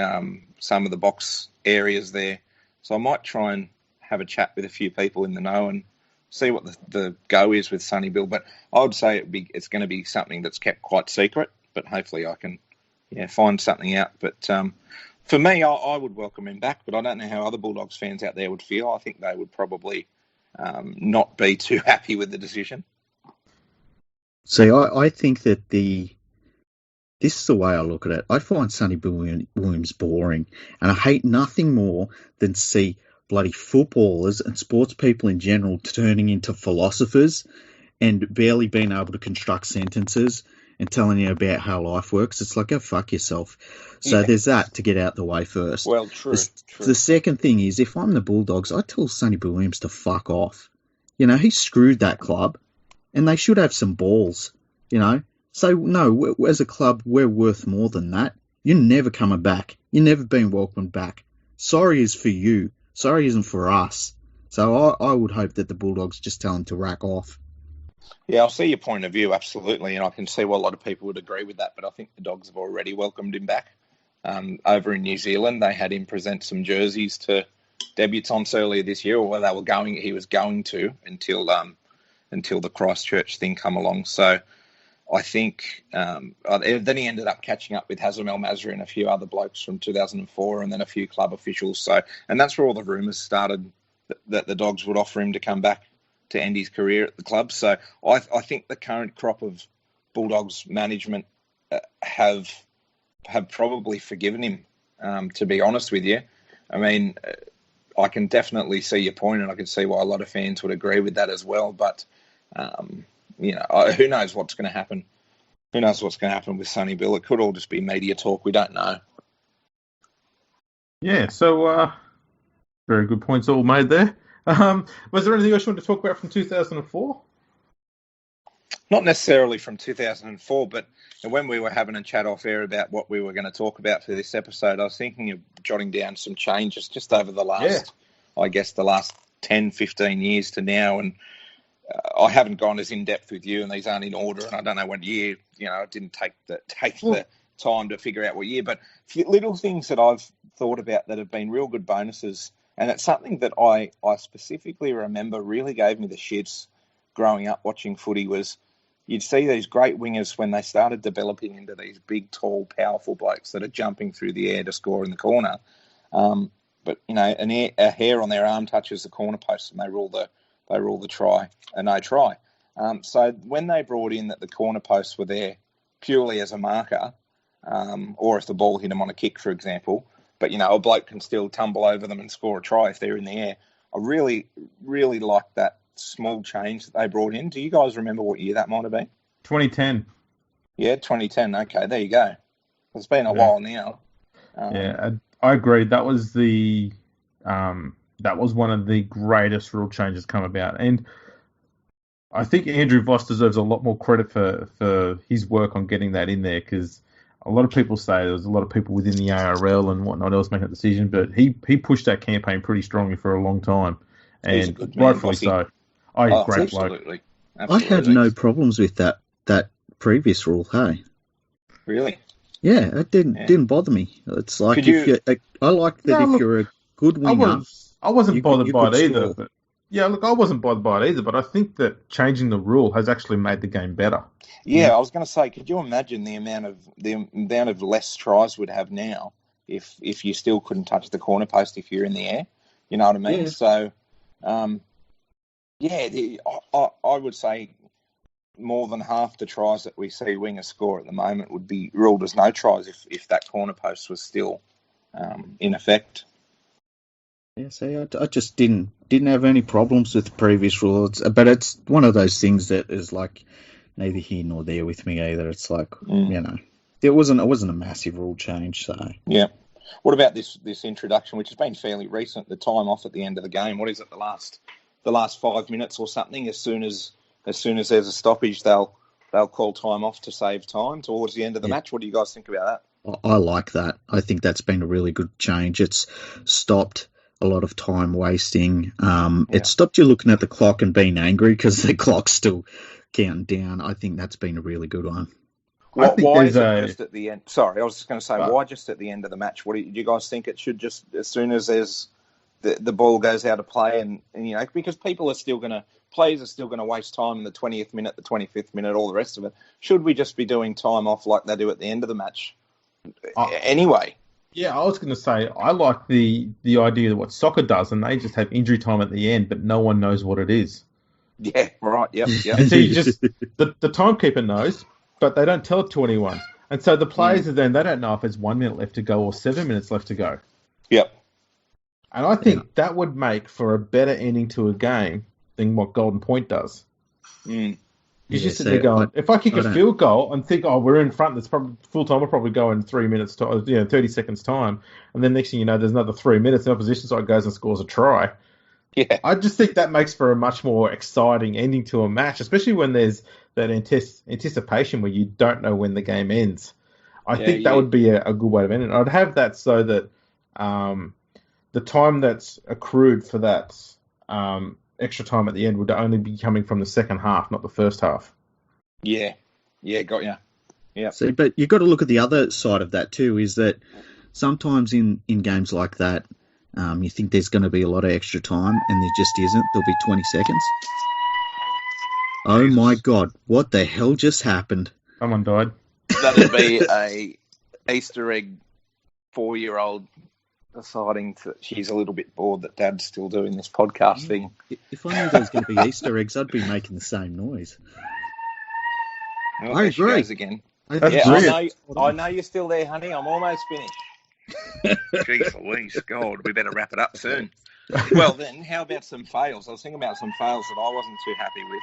some of the box areas there. So I might try and have a chat with a few people in the know and see what the go is with Sonny Bill. But I would say it's going to be something that's kept quite secret, but hopefully I can find something out. But for me, I would welcome him back, but I don't know how other Bulldogs fans out there would feel. I think they would probably not be too happy with the decision. See, I think that this is the way I look at it. I find Sonny Bill Williams boring, and I hate nothing more than see bloody footballers and sports people in general turning into philosophers and barely being able to construct sentences and telling you about how life works. It's like, go fuck yourself. So there's that to get out the way first. Well, true. The second thing is, if I'm the Bulldogs, I tell Sonny Bill Williams to fuck off. He screwed that club, and they should have some balls, So, no, as a club, we're worth more than that. You're never coming back. You're never being welcomed back. Sorry is for you. Sorry isn't for us. So I would hope that the Bulldogs just tell him to rack off. Yeah, I'll see your point of view, absolutely, and I can see why a lot of people would agree with that, but I think the Dogs have already welcomed him back. Over in New Zealand, they had him present some jerseys to debutants earlier this year, or he was going to until the Christchurch thing come along. So I think then he ended up catching up with Hazem El Masri and a few other blokes from 2004 and then a few club officials. So, and that's where all the rumours started that the Dogs would offer him to come back to end his career at the club. So I think the current crop of Bulldogs management have probably forgiven him, to be honest with you. I mean, I can definitely see your point, and I can see why a lot of fans would agree with that as well. But who knows what's going to happen? Who knows what's going to happen with Sonny Bill? It could all just be media talk. We don't know. Yeah, so very good points all made there. Was there anything else you wanted to talk about from 2004? Not necessarily from 2004, but when we were having a chat off air about what we were going to talk about for this episode, I was thinking of jotting down some changes just over the last 10, 15 years to now. And I haven't gone as in-depth with you, and these aren't in order, and I don't know what year, I didn't take the time to figure out what year, but little things that I've thought about that have been real good bonuses, and it's something that I specifically remember really gave me the shits growing up watching footy was you'd see these great wingers when they started developing into these big, tall, powerful blokes that are jumping through the air to score in the corner. But, a hair on their arm touches the corner post and they rule the try, a no try. So when they brought in that the corner posts were there purely as a marker, or if the ball hit them on a kick, for example, but a bloke can still tumble over them and score a try if they're in the air. I really, really like that small change that they brought in. Do you guys remember what year that might have been? 2010. Yeah, 2010. Okay, there you go. It's been a while now. I agree. That was one of the greatest rule changes come about, and I think Andrew Voss deserves a lot more credit for his work on getting that in there, because a lot of people say there was a lot of people within the ARL and whatnot else making that decision, but he pushed that campaign pretty strongly for a long time, and rightfully so. Great bloke. I had no problems with that previous rule. Hey, really? Yeah, it didn't bother me. It's like I like that if you're a good winger. I wasn't bothered by it either. But I wasn't bothered by it either. But I think that changing the rule has actually made the game better. Yeah, I was going to say, could you imagine the amount of less tries we'd have now if you still couldn't touch the corner post if you're in the air? You know what I mean? Yeah. So, I would say more than half the tries that we see wingers score at the moment would be ruled as no tries if that corner post was still in effect. Yeah, see, I just didn't have any problems with the previous rules, but it's one of those things that is like neither here nor there with me either. It's like it wasn't a massive rule change. So yeah, what about this introduction, which has been fairly recent? The time off at the end of the game. What is it? The last 5 minutes or something? As soon as there's a stoppage, they'll call time off to save time towards the end of the match. What do you guys think about that? I like that. I think that's been a really good change. It's stopped a lot of time wasting. It stopped you looking at the clock and being angry because the clock's still counting down. I think that's been a really good one. Why is it just at the end? Sorry, I was just going to say, why just at the end of the match? Do you guys think it should just, as soon as there's the ball goes out of play, and because players are still going to waste time in the 20th minute, the 25th minute, all the rest of it. Should we just be doing time off like they do at the end of the match? Anyway. Yeah, I was going to say, I like the idea of what soccer does, and they just have injury time at the end, but no one knows what it is. Yeah, right, yep. And so you just, the timekeeper knows, but they don't tell it to anyone. And so the players are then, they don't know if it's 1 minute left to go or 7 minutes left to go. Yep. And I think that would make for a better ending to a game than what Golden Point does. Because you sit there going, if I kick a field goal and think, we're in front, that's probably full time, we'll probably go in 3 minutes, 30 seconds time, and then next thing you know, there's another 3 minutes, the opposition side goes and scores a try. Yeah, I just think that makes for a much more exciting ending to a match, especially when there's that anticipation where you don't know when the game ends. I think that would be a good way of ending it. I'd have that so that the time that's accrued for that extra time at the end would only be coming from the second half, not the first half. Yeah, got you. Yeah. So, but you've got to look at the other side of that too, is that sometimes in games like that, you think there's going to be a lot of extra time, and there just isn't. There'll be 20 seconds. Oh my God, what the hell just happened? Someone died. That'd be a Easter egg 4-year-old deciding that she's a little bit bored that Dad's still doing this podcast thing. If I knew there was going to be Easter eggs, I'd be making the same noise. Oh, I agree. She goes again. I know you're still there, honey. I'm almost finished. Jeez Louise, God, we better wrap it up soon. Well, then, how about some fails? I was thinking about some fails that I wasn't too happy with.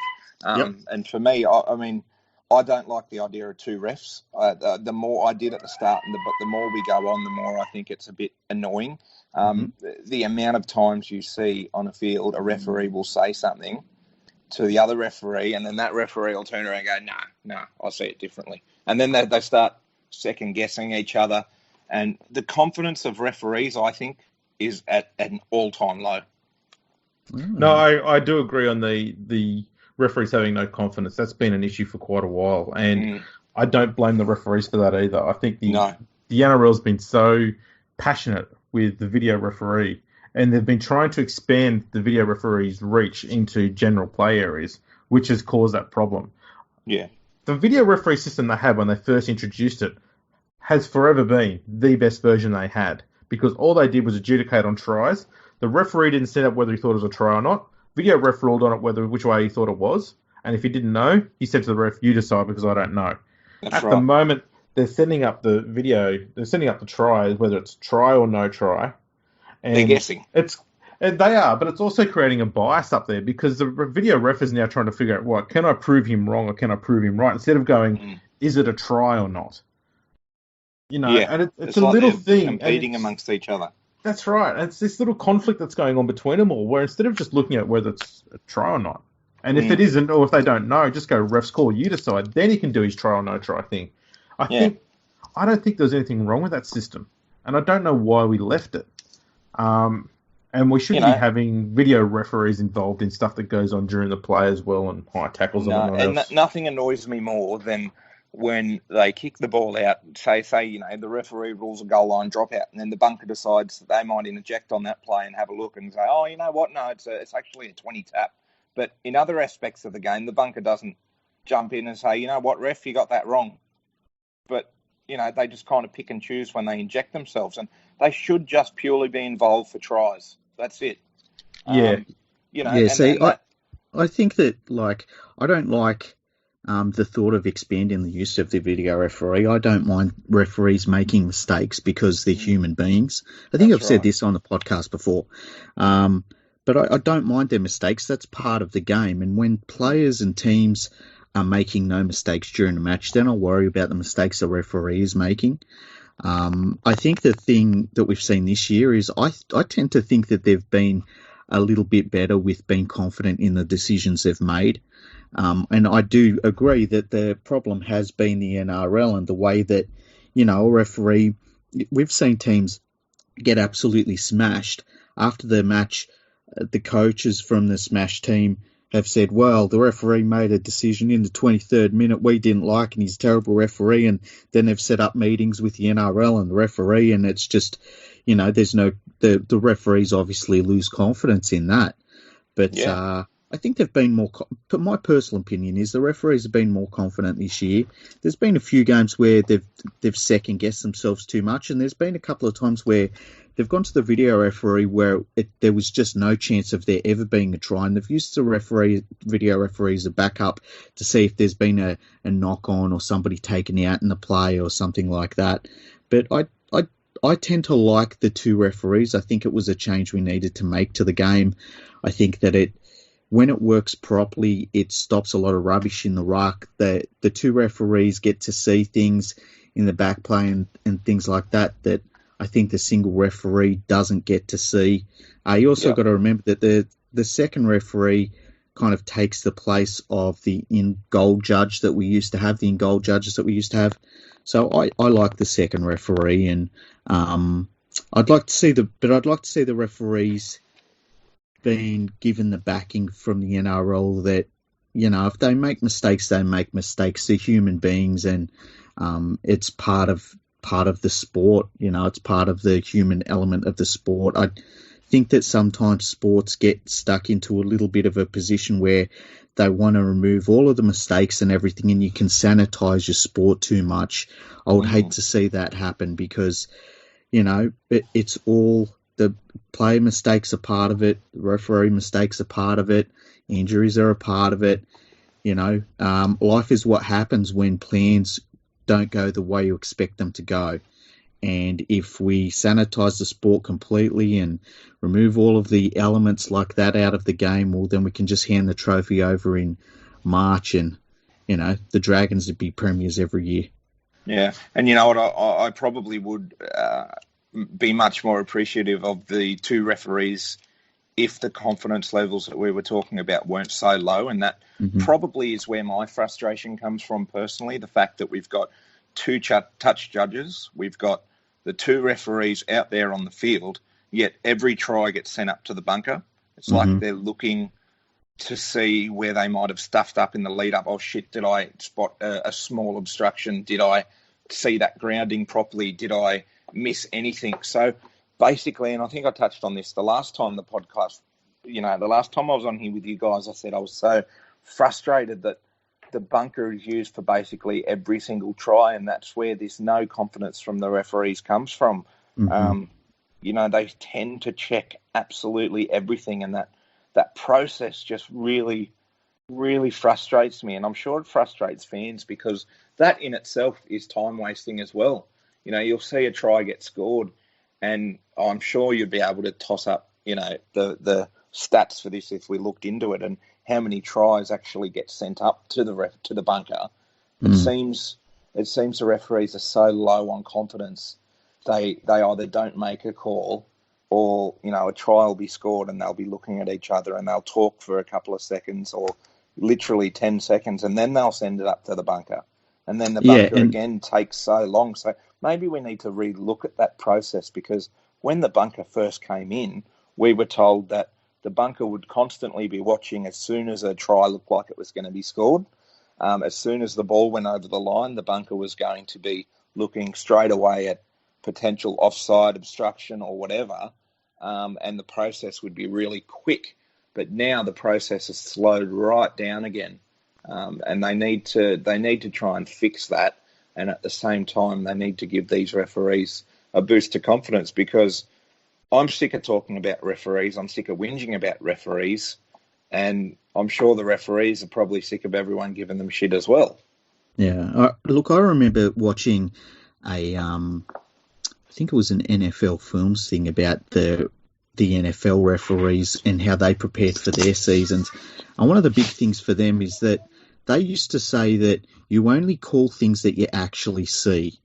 And for me, I mean, I don't like the idea of two refs. The more I did at the start, but the more we go on, the more I think it's a bit annoying. The amount of times you see on a field a referee will say something to the other referee, and then that referee will turn around and go, no, I see it differently. And then they start second-guessing each other. And the confidence of referees, I think, is at an all-time low. No, I do agree on the referees having no confidence. That's been an issue for quite a while, and I don't blame the referees for that either. I think the NRL's been so passionate with the video referee, and they've been trying to expand the video referee's reach into general play areas, which has caused that problem. Yeah. The video referee system they had when they first introduced it has forever been the best version they had, because all they did was adjudicate on tries. The referee didn't set up whether he thought it was a try or not. Video ref ruled on it which way he thought it was, and if he didn't know, he said to the ref, "You decide because I don't know." That's At right. the moment, they're setting up the video, they're setting up the try, whether it's try or no try, and They're guessing. They are, but it's also creating a bias up there because the video ref is now trying to figure out, what, can I prove him wrong or can I prove him right? Instead of going, is it a try or not? And it's a like little they're thing. competing amongst each other. That's right. And it's this little conflict that's going on between them all, where instead of just looking at whether it's a try or not, and if it isn't, or if they don't know, just go, ref's call, you decide. Then he can do his try or no try thing. I don't think there's anything wrong with that system, and I don't know why we left it. And we should be having video referees involved in stuff that goes on during the play as well, and high tackles and whatnot else. Nothing annoys me more than when they kick the ball out, say the referee rules a goal line dropout, and then the bunker decides that they might interject on that play and have a look and say, oh, you know what, no, it's actually a 20 tap. But in other aspects of the game, the bunker doesn't jump in and say, you know what, ref, you got that wrong. But, they just kind of pick and choose when they inject themselves, and they should just purely be involved for tries. That's it. I think that, I don't like the thought of expanding the use of the video referee. I don't mind referees making mistakes because they're human beings. I think I've said this on the podcast before. But I don't mind their mistakes. That's part of the game. And when players and teams are making no mistakes during a match, then I'll worry about the mistakes the referee is making. I think the thing that we've seen this year is I tend to think that they've been a little bit better with being confident in the decisions they've made. And I do agree that the problem has been the NRL and the way that, a referee, we've seen teams get absolutely smashed. After the match, the coaches from the smash team have said, well, the referee made a decision in the 23rd minute we didn't like and he's a terrible referee. And then they've set up meetings with the NRL and the referee, and it's just, there's the referees obviously lose confidence in that. But I think they've been more, but my personal opinion is the referees have been more confident this year. There's been a few games where they've second guessed themselves too much, and there's been a couple of times where they've gone to the video referee where there was just no chance of there ever being a try, and they've used the video referee as a backup to see if there's been a knock on or somebody taken out in the play or something like that. But I tend to like the two referees. I think it was a change we needed to make to the game. I think that when it works properly, it stops a lot of rubbish in the ruck. The two referees get to see things in the back play and things like that I think the single referee doesn't get to see. You also got to remember that the second referee kind of takes the place of the in-goal judge that we used to have, the in-goal judges that we used to have. So I like the second referee, and I'd like to see the referees being given the backing from the NRL that, if they make mistakes, they make mistakes. They're human beings, and it's part of the sport. It's part of the human element of the sport. I think that sometimes sports get stuck into a little bit of a position where they want to remove all of the mistakes and everything, and you can sanitize your sport too much. I would hate to see that happen because, it's all the player mistakes are part of it. Referee mistakes are part of it. Injuries are a part of it. Life is what happens when plans don't go the way you expect them to go. And if we sanitize the sport completely and remove all of the elements like that out of the game, well, then we can just hand the trophy over in March and, the Dragons would be premiers every year. Yeah. And you know what? I probably would be much more appreciative of the two referees if the confidence levels that we were talking about weren't so low. And that probably is where my frustration comes from personally, the fact that we've got two touch judges, we've got the two referees out there on the field, yet every try gets sent up to the bunker. It's like they're looking to see where they might have stuffed up in the lead up. Oh, shit, did I spot a small obstruction? Did I see that grounding properly? Did I miss anything? So basically, and I think I touched on this the last time the podcast, the last time I was on here with you guys, I said I was so frustrated that the bunker is used for basically every single try, and that's where this no confidence from the referees comes from. They tend to check absolutely everything, and that process just really really frustrates me, and I'm sure it frustrates fans, because that in itself is time wasting as well. You know, you'll see a try get scored, and I'm sure you'd be able to toss up, you know, the stats for this if we looked into it, and how many tries actually get sent up to the bunker. It seems the referees are so low on confidence. They either don't make a call, or, you know, a try will be scored and they'll be looking at each other and they'll talk for a couple of seconds, or literally 10 seconds, and then they'll send it up to the bunker. And then the bunker again takes so long. So maybe we need to re-look at that process, because when the bunker first came in, we were told that the bunker would constantly be watching as soon as a try looked like it was going to be scored. As soon as the ball went over the line, the bunker was going to be looking straight away at potential offside, obstruction, or whatever, and the process would be really quick. But now the process has slowed right down again, and they need to try and fix that. And at the same time, they need to give these referees a boost to confidence, because I'm sick of talking about referees. I'm sick of whinging about referees, and I'm sure the referees are probably sick of everyone giving them shit as well. Yeah, look, I remember watching I think it was an NFL Films thing about the NFL referees and how they prepared for their seasons. And one of the big things for them is that they used to say that you only call things that you actually see.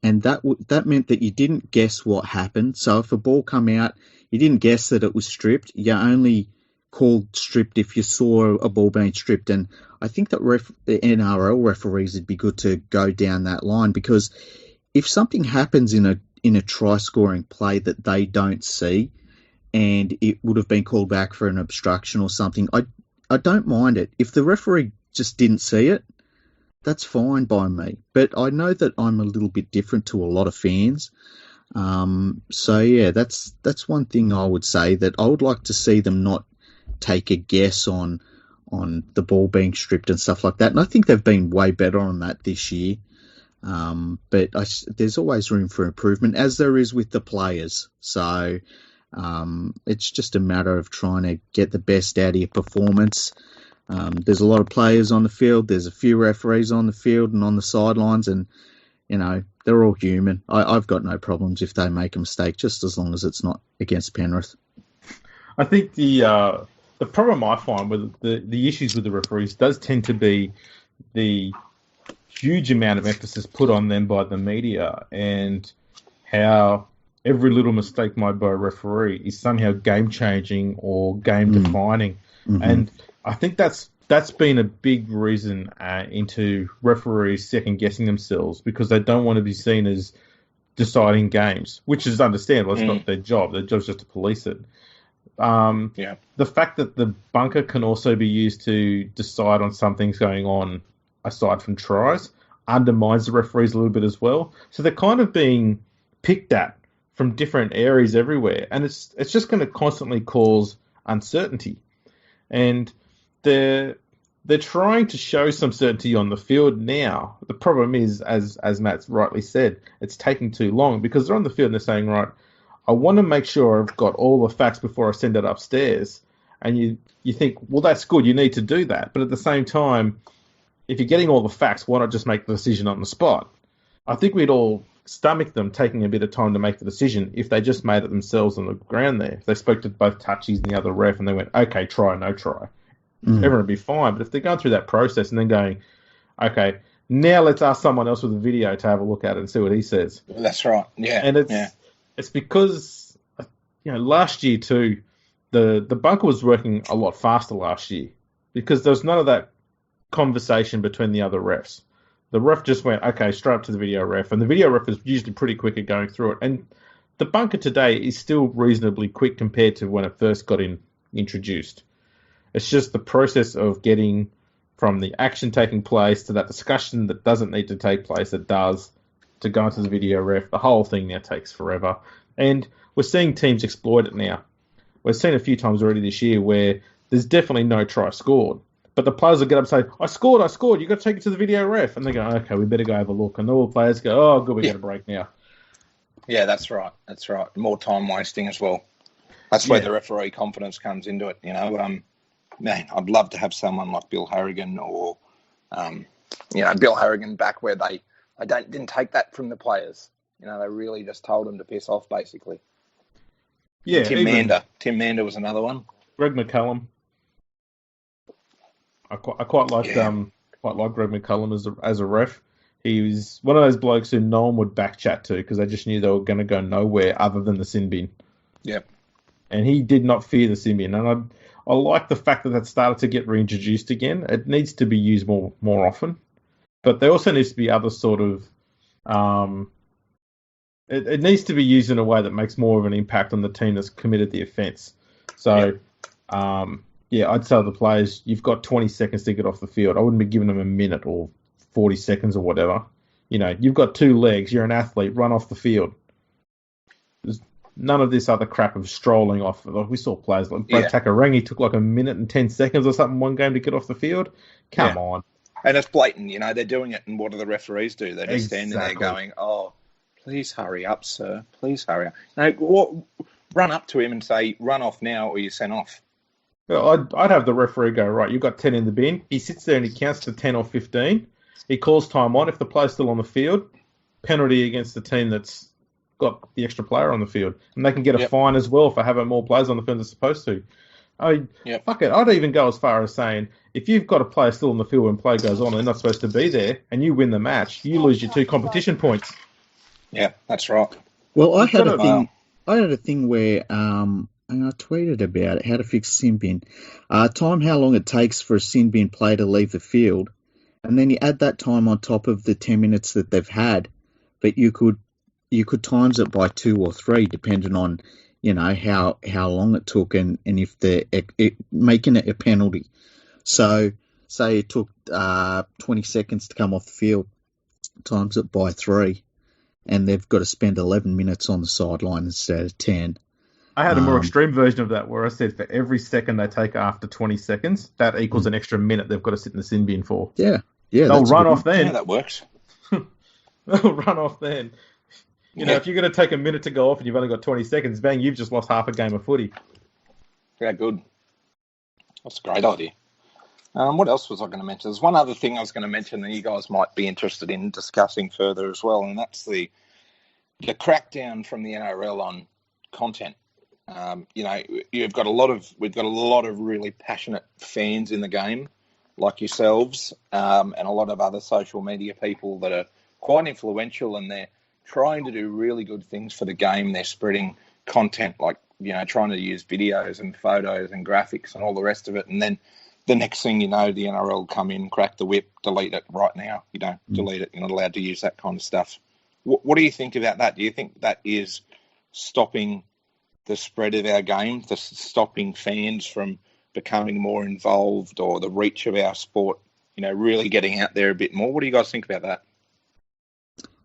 And that meant that you didn't guess what happened. So if a ball come out, you didn't guess that it was stripped. You only called stripped if you saw a ball being stripped. And I think that the NRL referees would be good to go down that line, because if something happens in a try-scoring play that they don't see, and it would have been called back for an obstruction or something, I don't mind it. If the referee just didn't see it, that's fine by me. But I know that I'm a little bit different to a lot of fans. So yeah, that's one thing I would say, that I would like to see them not take a guess on the ball being stripped and stuff like that. And I think they've been way better on that this year. But there's always room for improvement, as there is with the players. So it's just a matter of trying to get the best out of your performance. There's a lot of players on the field. There's a few referees on the field and on the sidelines, and, you know, they're all human. I've got no problems if they make a mistake, just as long as it's not against Penrith. I think the problem I find with the issues with the referees does tend to be the huge amount of emphasis put on them by the media, and how every little mistake made by a referee is somehow game-changing or game-defining. Mm-hmm. And I think that's been a big reason into referees second-guessing themselves, because they don't want to be seen as deciding games, which is understandable. It's not their job. Their job is just to police it. The fact that the bunker can also be used to decide on something's going on aside from tries undermines the referees a little bit as well. So they're kind of being picked at from different areas everywhere, and it's just going to constantly cause uncertainty. And they're trying to show some certainty on the field now. The problem is, as Matt rightly said, it's taking too long, because they're on the field and they're saying, right, I want to make sure I've got all the facts before I send it upstairs. And you think, well, that's good, you need to do that. But at the same time, if you're getting all the facts, why not just make the decision on the spot? I think we'd all stomach them taking a bit of time to make the decision if they just made it themselves on the ground there. If they spoke to both touchies and the other ref and they went, okay, try, no try, everyone would be fine. But if they're going through that process and then going, okay, now let's ask someone else with a video to have a look at it and see what he says. That's right, yeah. And it's because, you know, last year too, the bunker was working a lot faster last year, because there was none of that conversation between the other refs. The ref just went, okay, straight up to the video ref, and the video ref is usually pretty quick at going through it. And the bunker today is still reasonably quick compared to when it first got introduced. It's just the process of getting from the action taking place to that discussion that doesn't need to take place, that does, to go into the video ref. The whole thing now takes forever. And we're seeing teams exploit it now. We've seen a few times already this year where there's definitely no try scored, but the players will get up and say, I scored, you've got to take it to the video ref. And they go, okay, we better go have a look. And all the players go, oh, good, we get a break now. Yeah, that's right. More time wasting as well. That's where the referee confidence comes into it, you know. man, I'd love to have someone like Bill Harrigan or, Bill Harrigan back where they didn't take that from the players. They really just told them to piss off, basically. Yeah, Tim Mander was another one. Greg McCallum. I quite like Greg McCallum as a ref. He was one of those blokes who no one would back chat to because they just knew they were going to go nowhere other than the sin bin. Yep. And he did not fear the sin bin. And I like the fact that started to get reintroduced again. It needs to be used more often. But there also needs to be other sort of... It needs to be used in a way that makes more of an impact on the team that's committed the offence. So, I'd tell the players, you've got 20 seconds to get off the field. I wouldn't be giving them a minute or 40 seconds or whatever. You've got 2 legs. You're an athlete. Run off the field. There's none of this other crap of strolling off. Like we saw players like Takarangi took like a minute and 10 seconds or something one game to get off the field. Come on. And it's blatant. They're doing it, and what do the referees do? They're just standing there going, "Oh, please hurry up, sir. Please hurry up." Run up to him and say, "Run off now, or you're sent off." I'd have the referee go, right, you've got 10 in the bin. He sits there and he counts to 10 or 15. He calls time on. If the player's still on the field, penalty against the team that's got the extra player on the field. And they can get a fine as well for having more players on the field than they're supposed to. Fuck it. I'd even go as far as saying, if you've got a player still on the field when play goes on and they're not supposed to be there, and you win the match, you lose your 2 competition points. Yeah, that's right. Well, I had a thing where... and I tweeted about it, how to fix sin bin. Time how long it takes for a sin bin player to leave the field, and then you add that time on top of the 10 minutes that they've had. But you could times it by 2 or 3, depending on how long it took and if making it a penalty. So say it took 20 seconds to come off the field, times it by 3, and they've got to spend 11 minutes on the sideline instead of 10. I had a more extreme version of that where I said for every second they take after 20 seconds, that equals an extra minute they've got to sit in the sin bin for. Yeah. They'll run off then. Yeah, that works. They'll run off then. If you're going to take a minute to go off and you've only got 20 seconds, bang, you've just lost half a game of footy. Yeah, good. That's a great idea. What else was I going to mention? There's one other thing I was going to mention that you guys might be interested in discussing further as well, and that's the crackdown from the NRL on content. We've got a lot of really passionate fans in the game, like yourselves, and a lot of other social media people that are quite influential, and they're trying to do really good things for the game. They're spreading content, like trying to use videos and photos and graphics and all the rest of it. And then the next thing you know, the NRL come in, crack the whip, delete it right now. Delete it. You're not allowed to use that kind of stuff. What do you think about that? Do you think that is stopping the spread of our game, stopping fans from becoming more involved, or the reach of our sport, really getting out there a bit more? What do you guys think about that?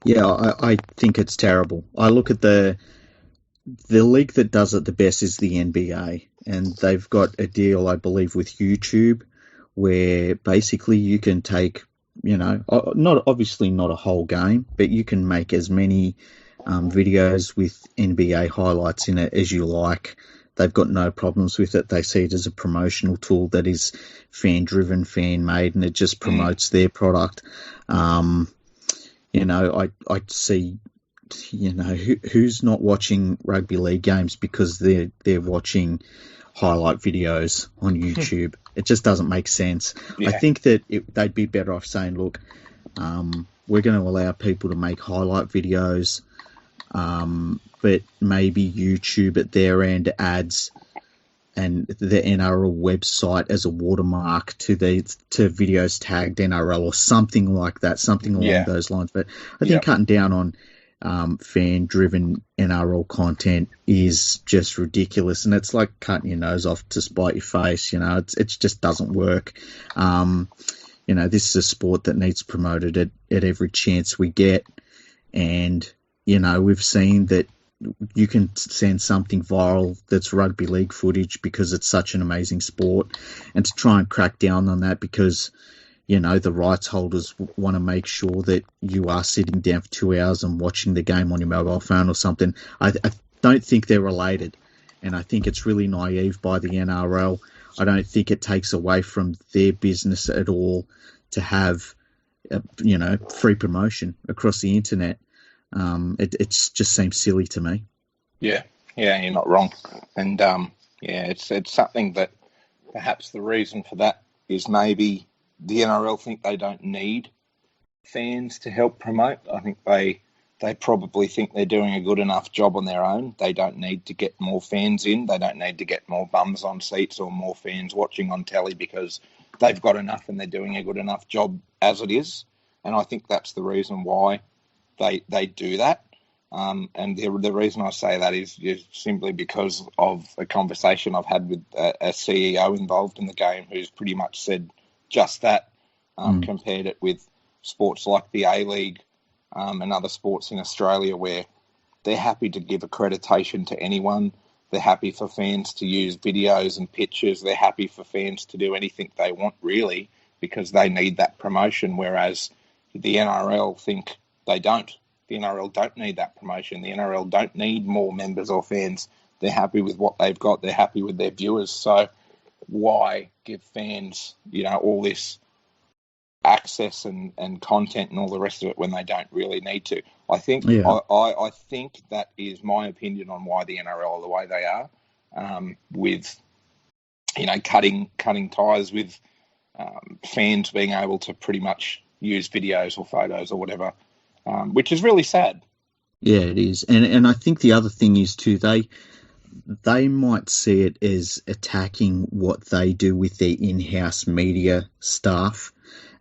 Yeah, I think it's terrible. I look at the league that does it the best is the NBA, and they've got a deal, I believe, with YouTube, where basically you can take, not a whole game, but you can make as many videos with NBA highlights in it as you like. They've got no problems with it. They see it as a promotional tool that is fan-driven, fan-made, and it just promotes their product. I see, who's not watching rugby league games because they're watching highlight videos on YouTube. It just doesn't make sense. Yeah. I think that they'd be better off saying, look, we're going to allow people to make highlight videos, but maybe YouTube at their end adds and the NRL website as a watermark to videos tagged NRL or something like that, something along those lines. But I think cutting down on fan-driven NRL content is just ridiculous, and it's like cutting your nose off to spite your face. It just doesn't work. This is a sport that needs promoted at every chance we get, and we've seen that you can send something viral that's rugby league footage because it's such an amazing sport, and to try and crack down on that because the rights holders want to make sure that you are sitting down for 2 hours and watching the game on your mobile phone or something. I don't think they're related, and I think it's really naive by the NRL. I don't think it takes away from their business at all to have, free promotion across the internet. It just seems silly to me. Yeah, you're not wrong. And it's something that perhaps the reason for that is maybe the NRL think they don't need fans to help promote. I think they probably think they're doing a good enough job on their own. They don't need to get more fans in. They don't need to get more bums on seats or more fans watching on telly because they've got enough and they're doing a good enough job as it is. And I think that's the reason why they do that. And the reason I say that is simply because of a conversation I've had with a CEO involved in the game who's pretty much said just that, compared it with sports like the A-League and other sports in Australia where they're happy to give accreditation to anyone. They're happy for fans to use videos and pictures. They're happy for fans to do anything they want, really, because they need that promotion, whereas the NRL think they don't. The NRL don't need that promotion. The NRL don't need more members or fans. They're happy with what they've got. They're happy with their viewers. So why give fans, all this access and content and all the rest of it when they don't really need to? I think I think that is my opinion on why the NRL are the way they are, with cutting ties with fans being able to pretty much use videos or photos or whatever, which is really sad. Yeah, it is. And I think the other thing is too, they might see it as attacking what they do with their in-house media staff,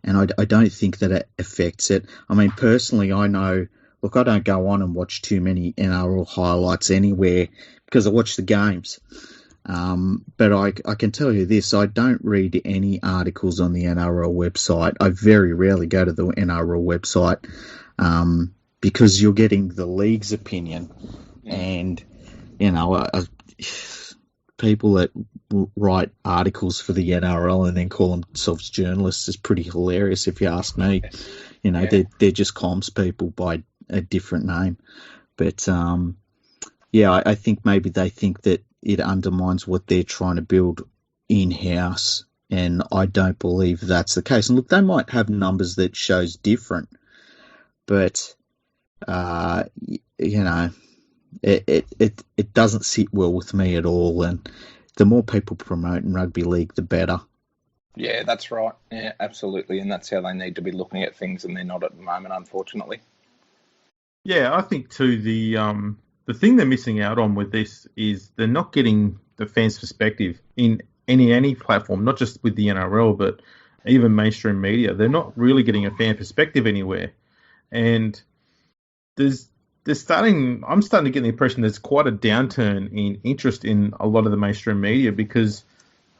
and I don't think that it affects it. I mean, personally, I know, look, I don't go on and watch too many NRL highlights anywhere because I watch the games. But I can tell you this, I don't read any articles on the NRL website. I very rarely go to the NRL website because you're getting the league's opinion. And, people that write articles for the NRL and then call themselves journalists is pretty hilarious if you ask me. They're just comms people by a different name. But, I think maybe they think that it undermines what they're trying to build in-house, and I don't believe that's the case. And look, they might have numbers that shows different, but it doesn't sit well with me at all. And the more people promote in rugby league, the better. Yeah, that's right. Yeah, absolutely, and that's how they need to be looking at things, and they're not at the moment, unfortunately. Yeah, I think too the thing they're missing out on with this is they're not getting the fans' perspective in any platform, not just with the NRL, but even mainstream media. They're not really getting a fan perspective anywhere. And I'm starting to get the impression there's quite a downturn in interest in a lot of the mainstream media because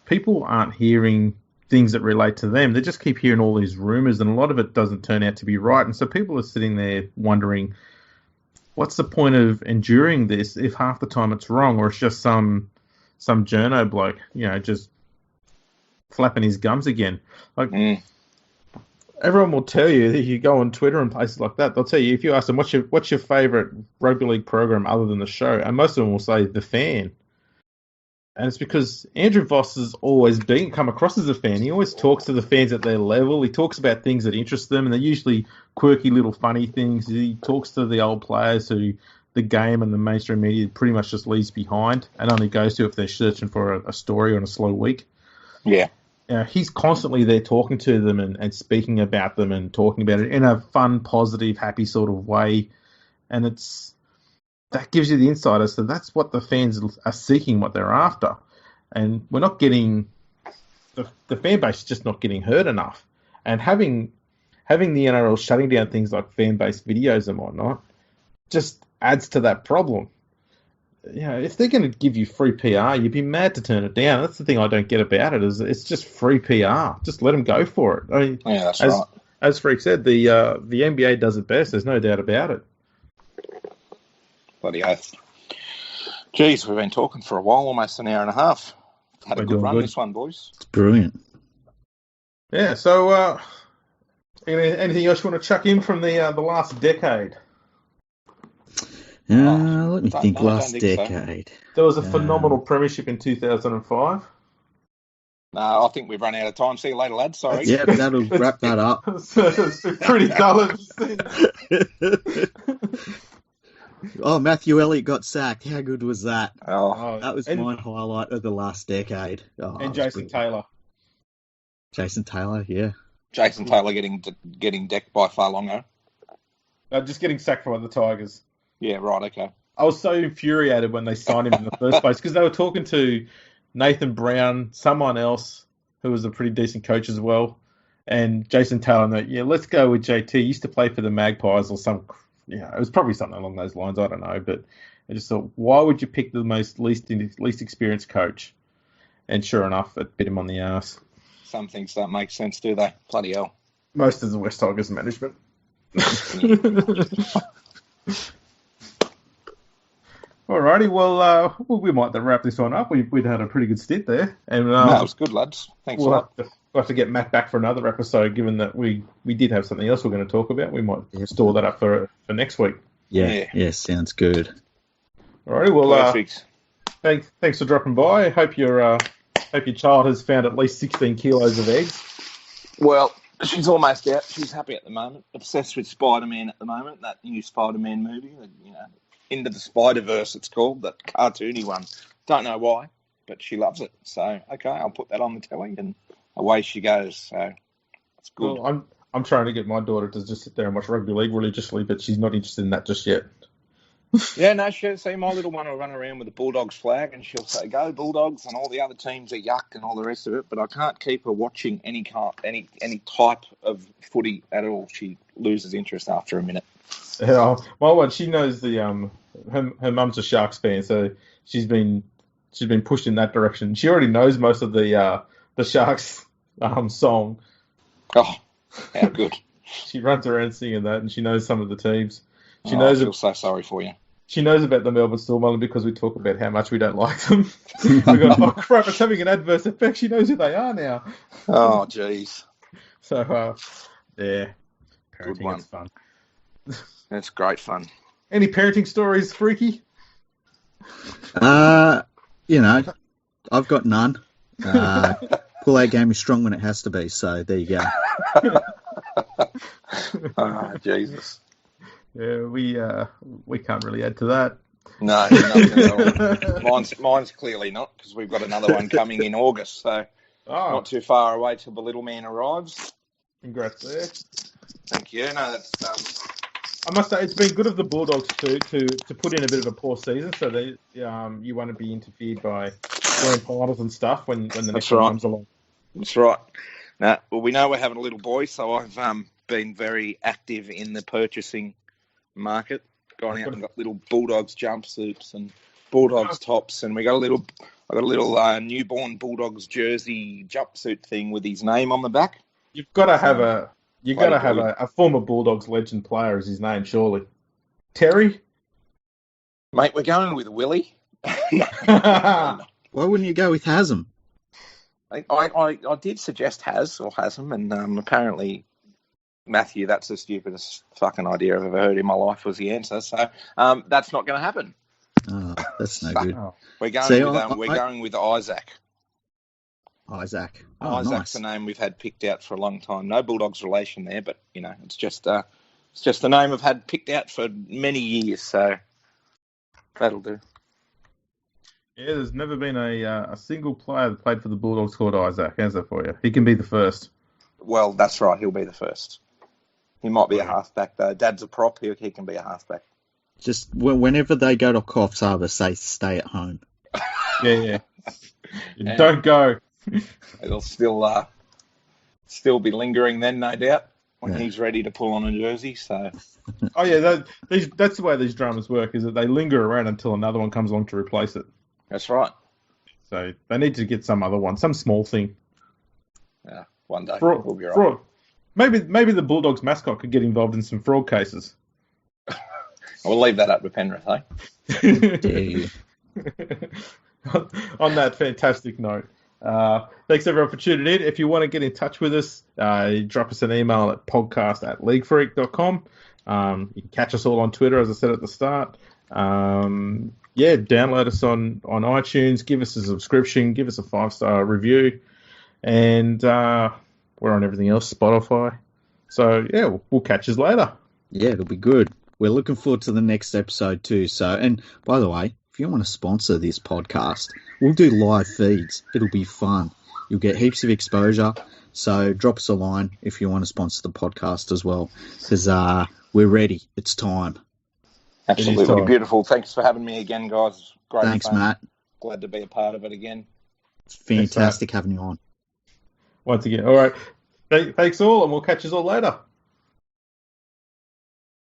people aren't hearing things that relate to them. They just keep hearing all these rumours, and a lot of it doesn't turn out to be right. And so people are sitting there wondering, what's the point of enduring this if half the time it's wrong, or it's just some journo bloke, just flapping his gums again? Everyone will tell you that you go on Twitter and places like that, they'll tell you, if you ask them what's your favourite rugby league program other than the show, and most of them will say The Fan. And it's because Andrew Voss has always come across as a fan. He always talks to the fans at their level. He talks about things that interest them, and they're usually quirky little funny things. He talks to the old players who the game and the mainstream media pretty much just leaves behind and only goes to if they're searching for a story on a slow week. Yeah. He's constantly there talking to them and speaking about them and talking about it in a fun, positive, happy sort of way. And that gives you the insight as to that's what the fans are seeking, what they're after. And we're not getting the fan base is just not getting heard enough. And having the NRL shutting down things like fan-based videos and whatnot just adds to that problem. If they're going to give you free PR, you'd be mad to turn it down. That's the thing I don't get about it, is it's just free PR. Just let them go for it. I mean, yeah, that's right. As Freak said, the NBA does it best. There's no doubt about it. Bloody oath. Geez, we've been talking for a while, almost an hour and a half. Had a good run, this one, boys. It's brilliant. Yeah, so anything else you want to chuck in from the last decade? Let me think. Last decade. So. There was a phenomenal premiership in 2005. No, I think we've run out of time. See you later, lads. Sorry. Yeah, that'll wrap that up. It's pretty dull. Oh, Matthew Elliott got sacked. How good was that? Oh, That was my highlight of the last decade. Oh, and Jason Taylor. Jason Taylor, yeah. Jason Taylor getting decked by Farlongo. Just getting sacked by the Tigers. Yeah, right, okay. I was so infuriated when they signed him in the first place because they were talking to Nathan Brown, someone else who was a pretty decent coach as well, and Jason Taylor. And yeah, let's go with JT. He used to play for the Magpies or some. Yeah, it was probably something along those lines. I don't know, but I just thought, why would you pick the least experienced coach? And sure enough, it bit him on the ass. Some things don't make sense, do they? Bloody hell. Most of the West Tigers management. Alrighty, well, we might wrap this one up. We'd had a pretty good stint there, and no, it was good, lads. Thanks a lot. We'll have to get Matt back for another episode, given that we did have something else we're going to talk about. We might store that up for next week. Yeah, sounds good. Alrighty, well, perfect. Thanks for dropping by. Hope your child has found at least 16 kilos of eggs. Well, she's almost out. She's happy at the moment. Obsessed with Spider-Man at the moment. That new Spider-Man movie, Into the Spider-Verse, it's called, that cartoony one. Don't know why, but she loves it. So, okay, I'll put that on the telly, and away she goes. So, it's good. Well, I'm trying to get my daughter to just sit there and watch rugby league religiously, but she's not interested in that just yet. Yeah, no, she'll see my little one will run around with the Bulldogs flag, and she'll say, "Go Bulldogs," and all the other teams are yuck and all the rest of it. But I can't keep her watching any type of footy at all. She loses interest after a minute. Yeah, well, what she knows her mum's a Sharks fan, so she's been pushed in that direction. She already knows most of the Sharks song. Oh, how good! She runs around singing that, and she knows some of the teams. She knows. I feel so sorry for you. She knows about the Melbourne Storm only because we talk about how much we don't like them. We go, oh crap, it's having an adverse effect. She knows who they are now. Oh, jeez. So, yeah. Good one. Is fun. That's great fun. Any parenting stories, Freaky? I've got none. Pull-out game is strong when it has to be, so there you go. Oh, Jesus. Yeah, we can't really add to that. No, nothing at all. Mine's clearly not, because we've got another one coming in August, so not too far away till the little man arrives. Congrats there. Thank you. No, that's I must say it's been good of the Bulldogs to put in a bit of a poor season, so they you want to be interfered by grand finals and stuff when the next one comes along. That's right. Now, well, we know we're having a little boy, so I've been very active in the purchasing market. Gone out and got little Bulldogs jumpsuits and Bulldogs tops, and I got a little newborn Bulldogs jersey jumpsuit thing with his name on the back. You've got to have a former Bulldogs legend player as his name, surely. Terry? Mate, we're going with Willie. Why wouldn't you go with Hasm? I did suggest Hasm, and apparently Matthew, that's the stupidest fucking idea I've ever heard in my life, was the answer. So that's not going to happen. Oh, that's no good. We're going with Isaac. Isaac. Oh, Isaac's nice. A name we've had picked out for a long time. No Bulldogs relation there, but it's just the name I've had picked out for many years. So that'll do. Yeah, there's never been a single player that played for the Bulldogs called Isaac. How's that for you? He can be the first. Well, that's right. He'll be the first. He might be a halfback, though. Dad's a prop. He can be a halfback. Just whenever they go to Coffs Harbour, say stay at home. Yeah. Don't go. It'll still be lingering then, no doubt, when he's ready to pull on a jersey. So. Oh yeah, that's the way these dramas work. Is that they linger around until another one comes along to replace it. That's right. So they need to get some other one, some small thing. Yeah, one day we'll be right. Fraud. Maybe the Bulldogs mascot could get involved in some fraud cases. We'll leave that up to Penrith, eh? On that fantastic note, thanks everyone for tuning in. If you want to get in touch with us, drop us an email at podcast@leaguefreak.com. You can catch us all on Twitter, as I said at the start. Download us on iTunes. Give us a subscription. Give us a 5-star review. And we're on everything else, Spotify. So, yeah, we'll catch you later. Yeah, it'll be good. We're looking forward to the next episode too. So, and by the way, if you want to sponsor this podcast, we'll do live feeds. It'll be fun. You'll get heaps of exposure. So drop us a line if you want to sponsor the podcast as well, because we're ready. It's time. Absolutely beautiful. Thanks for having me again, guys. Great. Thanks, fun. Matt. Glad to be a part of it again. It's fantastic having you on. Once again. All right. Thanks all, and we'll catch you all later.